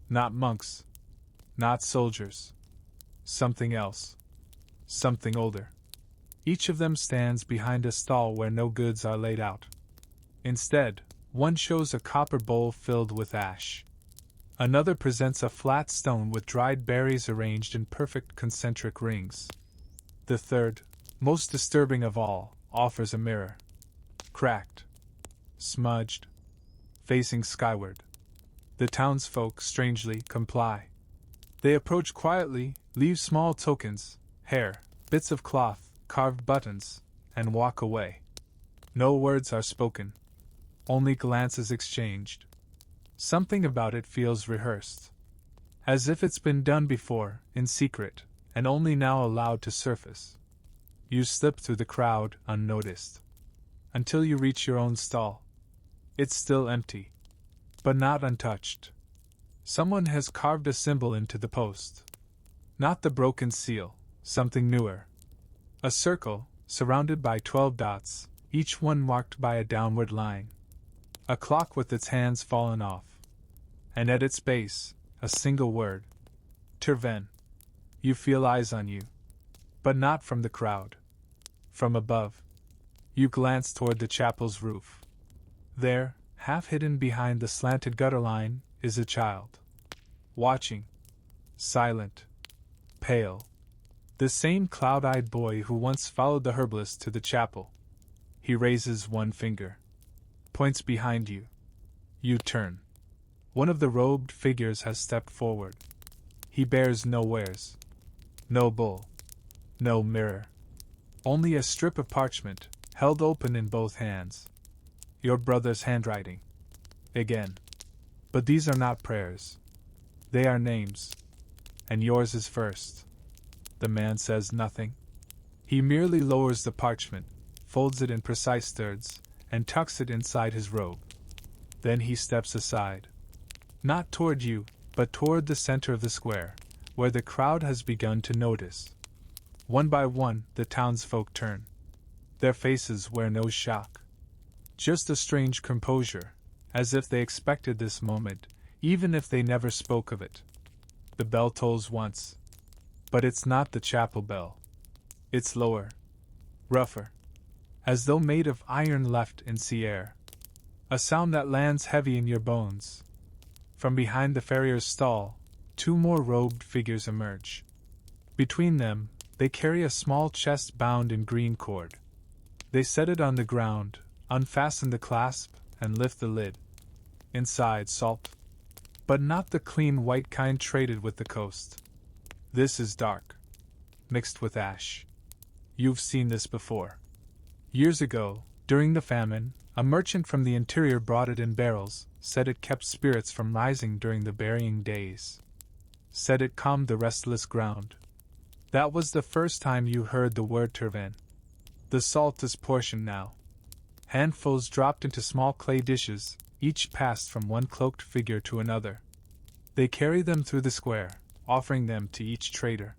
Not monks. Not soldiers. Something else. Something older. Each of them stands behind a stall where no goods are laid out. Instead, one shows a copper bowl filled with ash. Another presents a flat stone with dried berries arranged in perfect concentric rings. The third, most disturbing of all, offers a mirror. Cracked. Smudged. Facing skyward. The townsfolk strangely comply. They approach quietly, leave small tokens, hair, bits of cloth, carved buttons, and walk away. No words are spoken. Only glances exchanged. Something about it feels rehearsed. As if it's been done before, in secret, and only now allowed to surface. You slip through the crowd, unnoticed. Until you reach your own stall. It's still empty. But not untouched. Someone has carved a symbol into the post. Not the broken seal, something newer. A circle, surrounded by 12 dots, each one marked by a downward line. A clock with its hands fallen off. And at its base, a single word. Terven. You feel eyes on you. But not from the crowd. From above. You glance toward the chapel's roof. There, half hidden behind the slanted gutter line, is a child. Watching. Silent. Pale. The same cloud-eyed boy who once followed the herbalist to the chapel. He raises one finger. Points behind you. You turn. One of the robed figures has stepped forward. He bears no wares. No bowl. No mirror. Only a strip of parchment, held open in both hands. Your brother's handwriting. Again. But these are not prayers. They are names. And yours is first. The man says nothing. He merely lowers the parchment, folds it in precise thirds, and tucks it inside his robe. Then he steps aside. Not toward you, but toward the center of the square, where the crowd has begun to notice. One by one, the townsfolk turn. Their faces wear no shock. Just a strange composure, as if they expected this moment, even if they never spoke of it. The bell tolls once. But it's not the chapel bell. It's lower. Rougher. As though made of iron left in sea air. A sound that lands heavy in your bones. From behind the farrier's stall, two more robed figures emerge. Between them, they carry a small chest bound in green cord. They set it on the ground, unfasten the clasp, and lift the lid. Inside, salt. But not the clean white kind traded with the coast. This is dark, mixed with ash. You've seen this before. Years ago, during the famine, a merchant from the interior brought it in barrels, said it kept spirits from rising during the burying days. Said it calmed the restless ground. That was the first time you heard the word turvan. The salt is portioned now. Handfuls dropped into small clay dishes, each passed from one cloaked figure to another. They carry them through the square, offering them to each trader.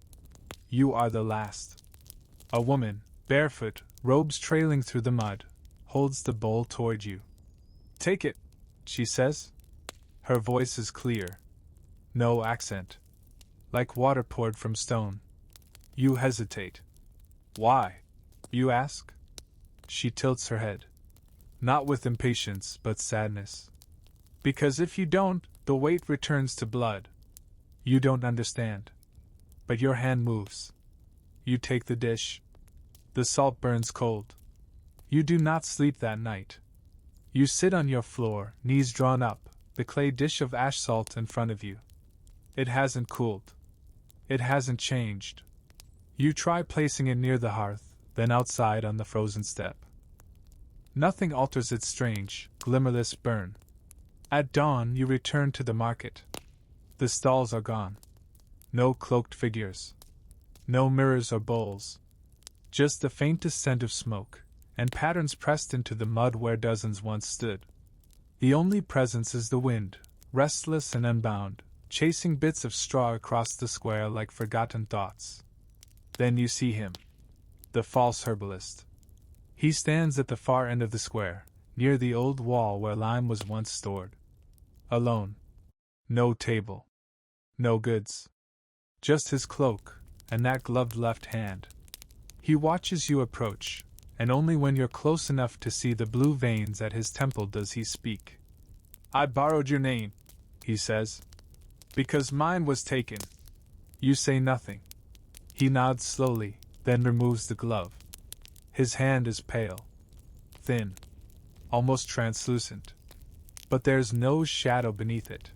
You are the last. A woman, barefoot, robes trailing through the mud, holds the bowl toward you. Take it, she says. Her voice is clear. No accent. Like water poured from stone. You hesitate. Why? You ask. She tilts her head. Not with impatience, but sadness. Because if you don't, the weight returns to blood. You don't understand. But your hand moves. You take the dish. The salt burns cold. You do not sleep that night. You sit on your floor, knees drawn up, the clay dish of ash salt in front of you. It hasn't cooled. It hasn't changed. You try placing it near the hearth, then outside on the frozen step. Nothing alters its strange, glimmerless burn. At dawn you return to the market. The stalls are gone. No cloaked figures. No mirrors or bowls. Just the faintest scent of smoke, and patterns pressed into the mud where dozens once stood. The only presence is the wind, restless and unbound, chasing bits of straw across the square like forgotten thoughts. Then you see him. The false herbalist. He stands at the far end of the square, near the old wall where lime was once stored. Alone. No table. No goods. Just his cloak, and that gloved left hand. He watches you approach, and only when you're close enough to see the blue veins at his temple does he speak. I borrowed your name, he says. Because mine was taken. You say nothing. He nods slowly, then removes the glove. His hand is pale. Thin. Almost translucent. But there's no shadow beneath it.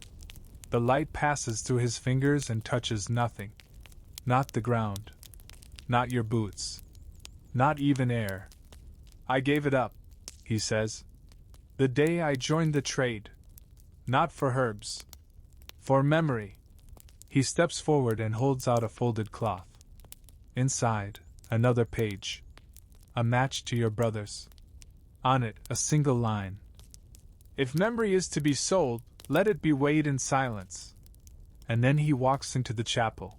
The light passes through his fingers and touches nothing. Not the ground. Not your boots. Not even air. I gave it up, he says. The day I joined the trade. Not for herbs. For memory. He steps forward and holds out a folded cloth. Inside, another page. A match to your brother's. On it, a single line. If memory is to be sold, let it be weighed in silence. And then he walks into the chapel.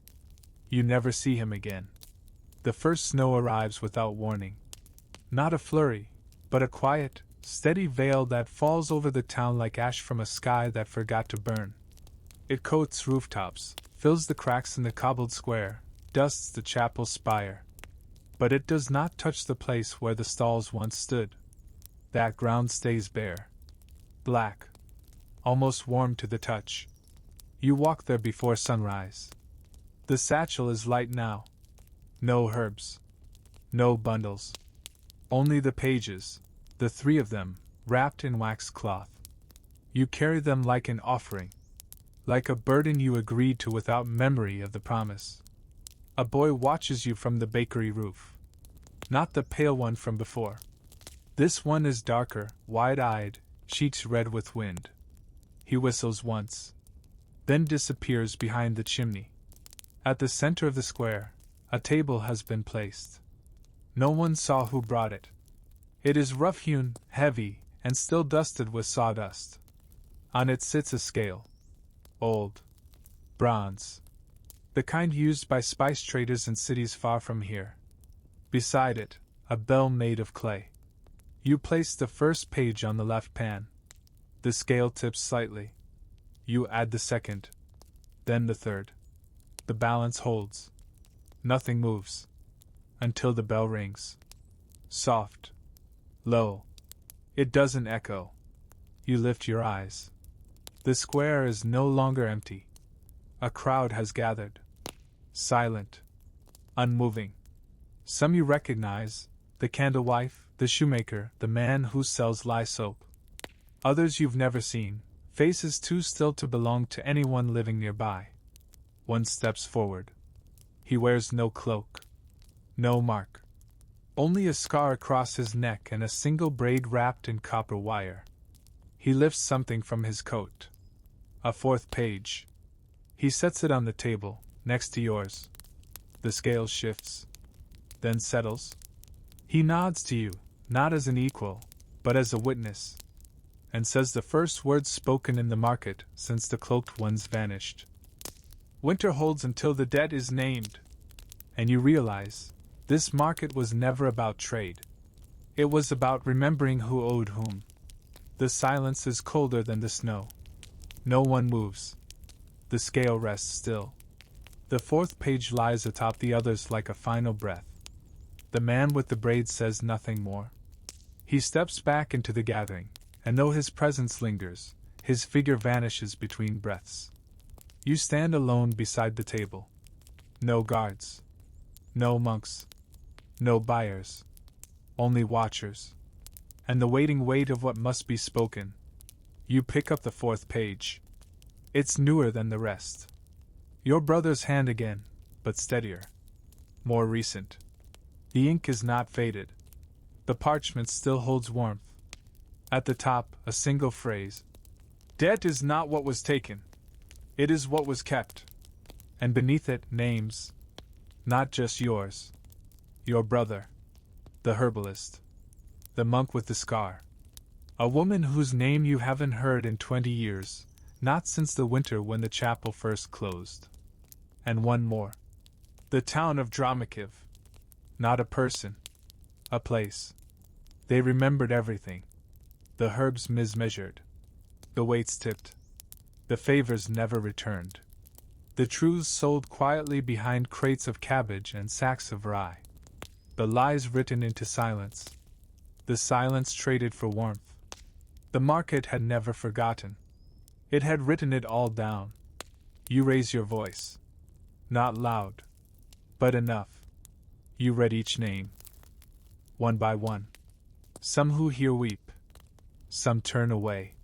You never see him again. The first snow arrives without warning. Not a flurry, but a quiet, steady veil that falls over the town like ash from a sky that forgot to burn. It coats rooftops, fills the cracks in the cobbled square, dusts the chapel spire. But it does not touch the place where the stalls once stood. That ground stays bare. Black. Almost warm to the touch. You walk there before sunrise. The satchel is light now. No herbs. No bundles. Only the pages, the 3 of them, wrapped in waxed cloth. You carry them like an offering. Like a burden you agreed to without memory of the promise. A boy watches you from the bakery roof. Not the pale one from before. This one is darker, wide-eyed, cheeks red with wind. He whistles once. Then disappears behind the chimney. At the center of the square, a table has been placed. No one saw who brought it. It is rough-hewn, heavy, and still dusted with sawdust. On it sits a scale. Old. Bronze. The kind used by spice traders in cities far from here. Beside it, a bell made of clay. You place the first page on the left pan. The scale tips slightly. You add the second. Then the third. The balance holds. Nothing moves. Until the bell rings. Soft. Low. It doesn't echo. You lift your eyes. The square is no longer empty. A crowd has gathered. Silent. Unmoving. Some you recognize, the candlewife, the shoemaker, the man who sells lye soap. Others you've never seen, faces too still to belong to anyone living nearby. One steps forward. He wears no cloak. No mark. Only a scar across his neck and a single braid wrapped in copper wire. He lifts something from his coat. A fourth page. He sets it on the table, next to yours. The scale shifts. Then settles. He nods to you, not as an equal, but as a witness, and says the first words spoken in the market since the cloaked ones vanished. Winter holds until the debt is named, and you realize this market was never about trade. It was about remembering who owed whom. The silence is colder than the snow. No one moves. The scale rests still. The fourth page lies atop the others like a final breath. The man with the braids says nothing more. He steps back into the gathering, and though his presence lingers, his figure vanishes between breaths. You stand alone beside the table. No guards. No monks. No buyers. Only watchers. And the waiting weight of what must be spoken. You pick up the fourth page. It's newer than the rest. Your brother's hand again, but steadier. More recent. The ink is not faded. The parchment still holds warmth. At the top, a single phrase. Debt is not what was taken. It is what was kept. And beneath it, names. Not just yours. Your brother. The herbalist. The monk with the scar. A woman whose name you haven't heard in 20 years, not since the winter when the chapel first closed. And one more. The town of Dromakiv. Not a person. A place. They remembered everything. The herbs mismeasured. The weights tipped. The favors never returned. The truths sold quietly behind crates of cabbage and sacks of rye. The lies written into silence. The silence traded for warmth. The market had never forgotten. It had written it all down. You raise your voice. Not loud, but enough. You read each name. One by one. Some who hear weep. Some turn away.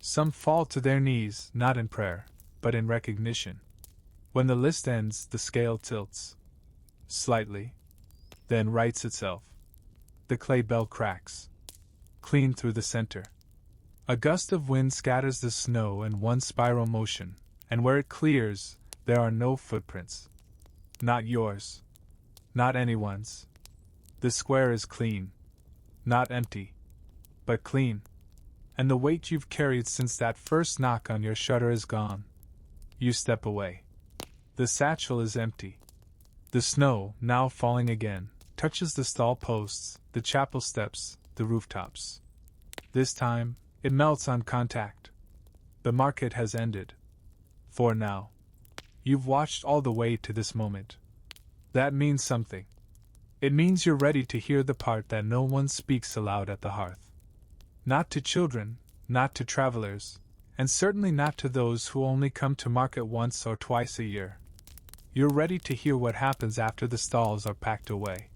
Some fall to their knees, not in prayer, but in recognition. When the list ends, the scale tilts. Slightly. Then rights itself. The clay bell cracks. Clean through the center. A gust of wind scatters the snow in one spiral motion, and where it clears, there are no footprints. Not yours. Not anyone's. The square is clean. Not empty. But clean. And the weight you've carried since that first knock on your shutter is gone. You step away. The satchel is empty. The snow, now falling again, touches the stall posts, the chapel steps, the rooftops. This time, it melts on contact. The market has ended. For now. You've watched all the way to this moment. That means something. It means you're ready to hear the part that no one speaks aloud at the hearth. Not to children, not to travelers, and certainly not to those who only come to market once or twice a year. You're ready to hear what happens after the stalls are packed away.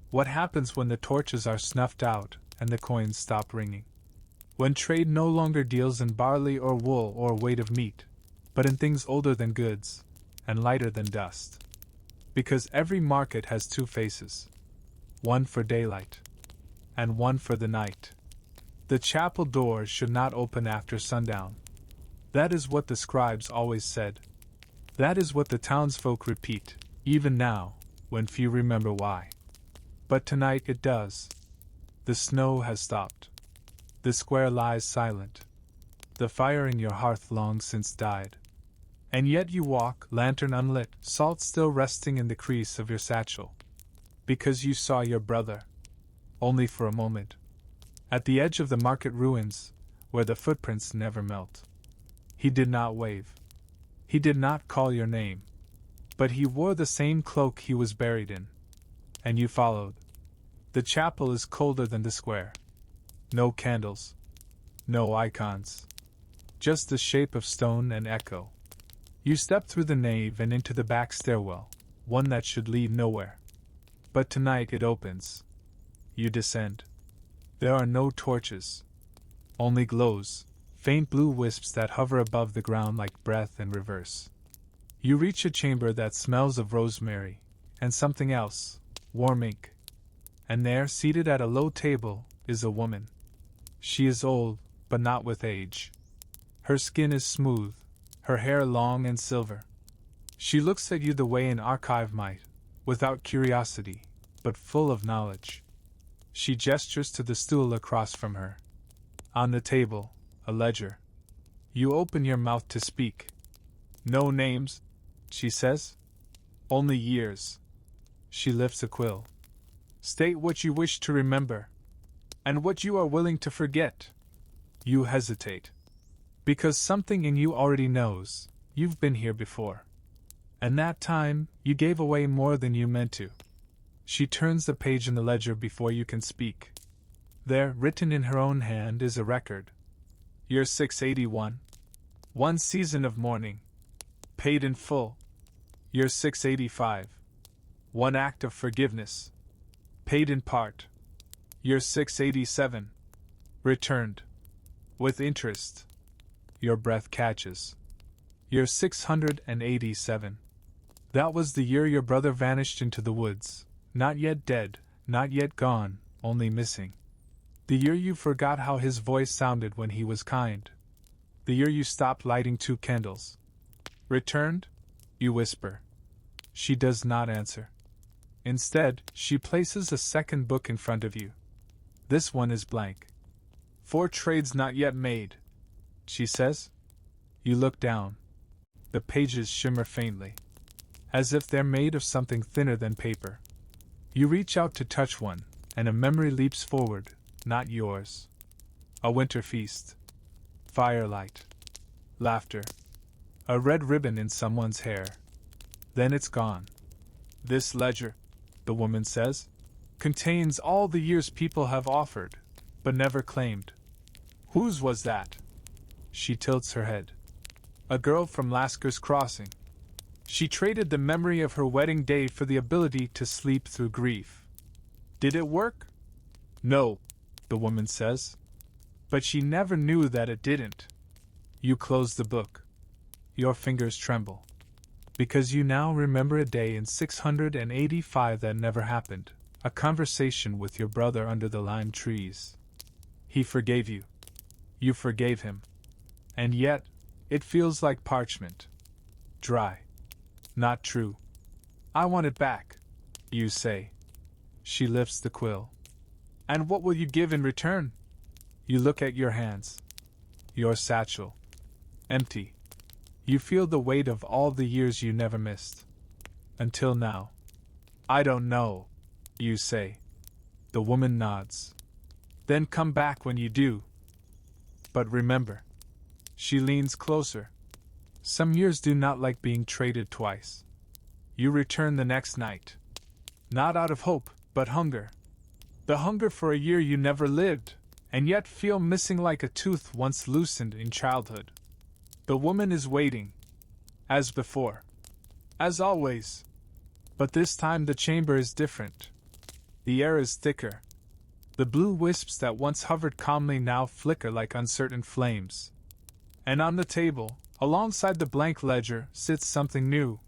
What happens when the torches are snuffed out and the coins stop ringing. When trade no longer deals in barley or wool or weight of meat, but in things older than goods, and lighter than dust. Because every market has two faces. One for daylight, and one for the night. The chapel doors should not open after sundown. That is what the scribes always said. That is what the townsfolk repeat, even now, when few remember why. But tonight it does. The snow has stopped. The square lies silent. The fire in your hearth long since died. And yet you walk, lantern unlit, salt still resting in the crease of your satchel. Because you saw your brother. Only for a moment. At the edge of the market ruins, where the footprints never melt. He did not wave. He did not call your name. But he wore the same cloak he was buried in. And you followed. The chapel is colder than the square. No candles. No icons. Just the shape of stone and echo. You step through the nave and into the back stairwell, one that should lead nowhere. But tonight it opens. You descend. There are no torches. Only glows, faint blue wisps that hover above the ground like breath in reverse. You reach a chamber that smells of rosemary, and something else, warm ink. And there, seated at a low table, is a woman. She is old, but not with age. Her skin is smooth, her hair long and silver. She looks at you the way an archive might, without curiosity, but full of knowledge. She gestures to the stool across from her. On the table, a ledger. You open your mouth to speak. No names, she says. Only years. She lifts a quill. State what you wish to remember, and what you are willing to forget. You hesitate. Because something in you already knows, you've been here before. And that time, you gave away more than you meant to. She turns the page in the ledger before you can speak. There, written in her own hand, is a record. Year 681. 1 season of mourning. Paid in full. Year 685. 1 act of forgiveness. Paid in part. Year 687. Returned. With interest. Your breath catches. Year 687. That was the year your brother vanished into the woods. Not yet dead, not yet gone, only missing. The year you forgot how his voice sounded when he was kind. The year you stopped lighting 2 candles. Returned? You whisper. She does not answer. Instead, she places a second book in front of you. This one is blank. 4 trades not yet made, she says. You look down. The pages shimmer faintly, as if they're made of something thinner than paper. You reach out to touch one, and a memory leaps forward, not yours. A winter feast. Firelight. Laughter. A red ribbon in someone's hair. Then it's gone. This ledger, the woman says, contains all the years people have offered, but never claimed. Whose was that? She tilts her head. A girl from Lasker's Crossing. She traded the memory of her wedding day for the ability to sleep through grief. Did it work? No, the woman says. But she never knew that it didn't. You close the book. Your fingers tremble. Because you now remember a day in 685 that never happened, a conversation with your brother under the lime trees. He forgave you. You forgave him. And yet, it feels like parchment. Dry. Not true. I want it back, you say. She lifts the quill. And what will you give in return? You look at your hands. Your satchel. Empty. You feel the weight of all the years you never missed. Until now. I don't know, you say. The woman nods. Then come back when you do. But remember. She leans closer. Some years do not like being traded twice. You return the next night. Not out of hope, but hunger. The hunger for a year you never lived, and yet feel missing like a tooth once loosened in childhood. The woman is waiting. As before. As always. But this time the chamber is different. The air is thicker. The blue wisps that once hovered calmly now flicker like uncertain flames. And on the table, alongside the blank ledger, sits something new.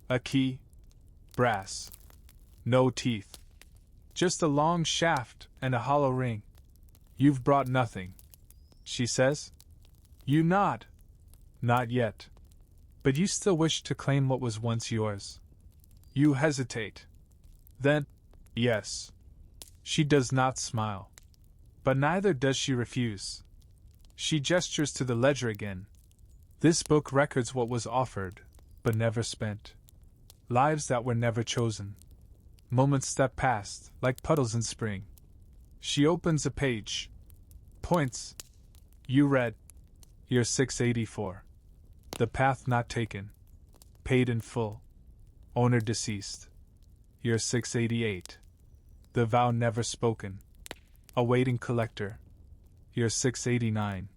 A key. Brass. No teeth. Just a long shaft and a hollow ring. You've brought nothing, she says. You nod. Not yet. But you still wish to claim what was once yours. You hesitate. Then, yes. She does not smile. But neither does she refuse. She gestures to the ledger again. This book records what was offered, but never spent. Lives that were never chosen. Moments that passed, like puddles in spring. She opens a page. Points. You read. Year 684. The path not taken. Paid in full. Owner deceased. Year 688. The vow never spoken. Awaiting collector. Year 689.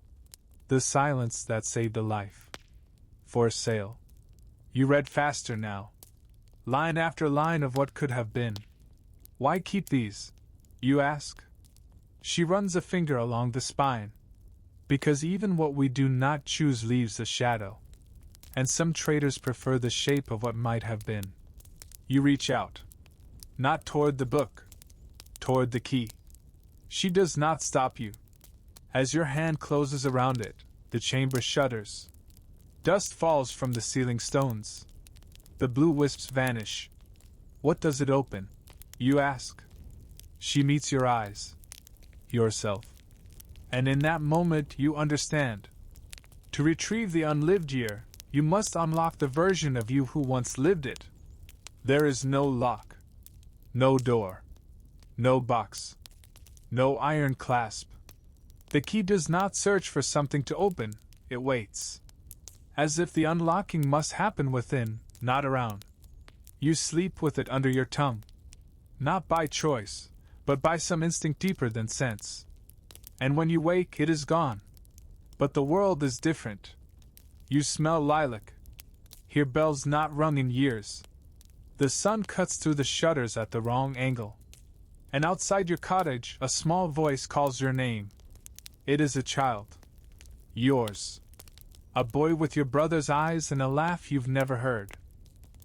The silence that saved a life. For sale. You read faster now. Line after line of what could have been. Why keep these? You ask. She runs a finger along the spine. Because even what we do not choose leaves a shadow. and some traders prefer the shape of what might have been. You reach out. Not toward the book. Toward the key. She does not stop you. As your hand closes around it, the chamber shudders. Dust falls from the ceiling stones. The blue wisps vanish. What does it open? You ask. She meets your eyes. Yourself. And in that moment you understand. To retrieve the unlived year, you must unlock the version of you who once lived it. There is no lock. No door. No box. No iron clasp. The key does not search for something to open, it waits. As if the unlocking must happen within, not around. You sleep with it under your tongue. Not by choice, but by some instinct deeper than sense. And when you wake, it is gone. But the world is different. You smell lilac. Hear bells not rung in years. The sun cuts through the shutters at the wrong angle. And outside your cottage, a small voice calls your name. It is a child. Yours. A boy with your brother's eyes and a laugh you've never heard.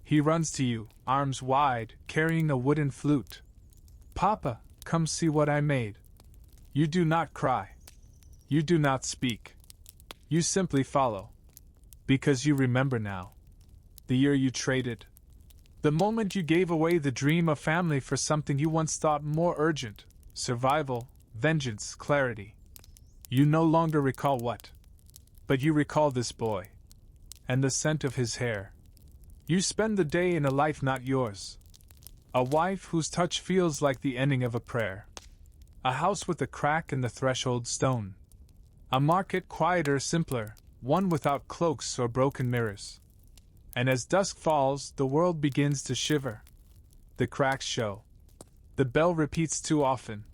He runs to you, arms wide, carrying a wooden flute. Papa, come see what I made. You do not cry. You do not speak. You simply follow. Because you remember now. The year you traded. The moment you gave away the dream of family for something you once thought more urgent. Survival, vengeance, clarity. You no longer recall what. But you recall this boy. And the scent of his hair. You spend the day in a life not yours. A wife whose touch feels like the ending of a prayer. A house with a crack in the threshold stone. A market quieter, simpler, one without cloaks or broken mirrors. And as dusk falls, the world begins to shiver. The cracks show. The bell repeats too often.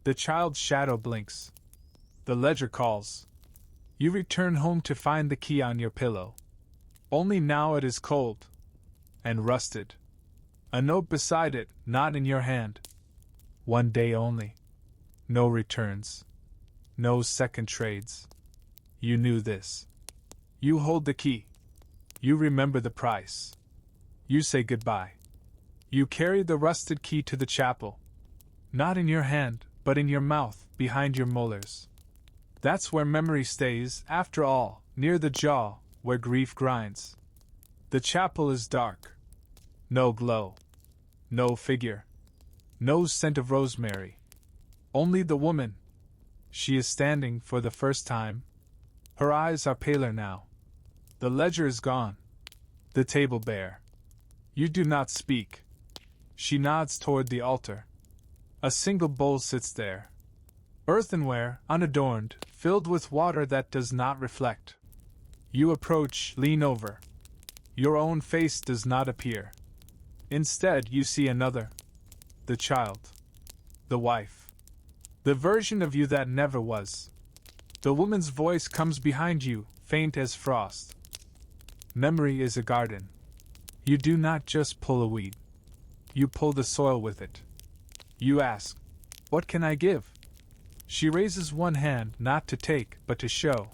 The child's shadow blinks. The ledger calls. You return home to find the key on your pillow. Only now it is cold. And rusted. A note beside it, not in your hand. One day only. No returns. No second trades. You knew this. You hold the key. You remember the price. You say goodbye. You carry the rusted key to the chapel. Not in your hand, but in your mouth, behind your molars. That's where memory stays, after all, near the jaw, where grief grinds. The chapel is dark. No glow. No figure. No scent of rosemary. Only the woman. She is standing for the first time. Her eyes are paler now. The ledger is gone. The table bare. You do not speak. She nods toward the altar. A single bowl sits there. Earthenware, unadorned, filled with water that does not reflect. You approach, lean over. Your own face does not appear. Instead, you see another. The child. The wife. The version of you that never was. The woman's voice comes behind you, faint as frost. Memory is a garden. You do not just pull a weed. You pull the soil with it. You ask, "What can I give?" She raises one hand, not to take, but to show.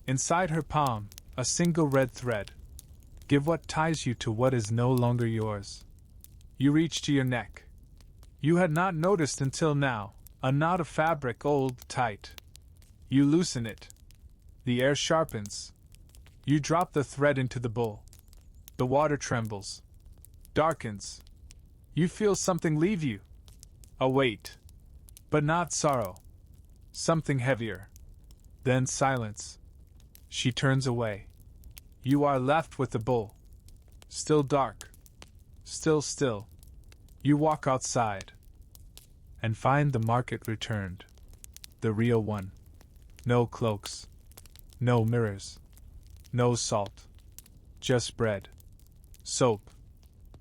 Inside her palm, a single red thread. Give what ties you to what is no longer yours. You reach to your neck. You had not noticed until now, a knot of fabric old, tight. You loosen it. The air sharpens. You drop the thread into the bowl. The water trembles. Darkens. You feel something leave you. A weight. But not sorrow. Something heavier. Then silence. She turns away. You are left with the bowl. Still dark. Still still. You walk outside. And find the market returned. The real one. No cloaks. No mirrors. No salt. Just bread. Soap.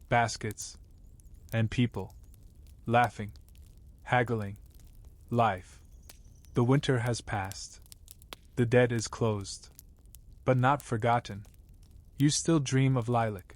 Baskets. And people. Laughing. Haggling. Life. The winter has passed. The dead is closed. But not forgotten. You still dream of lilac.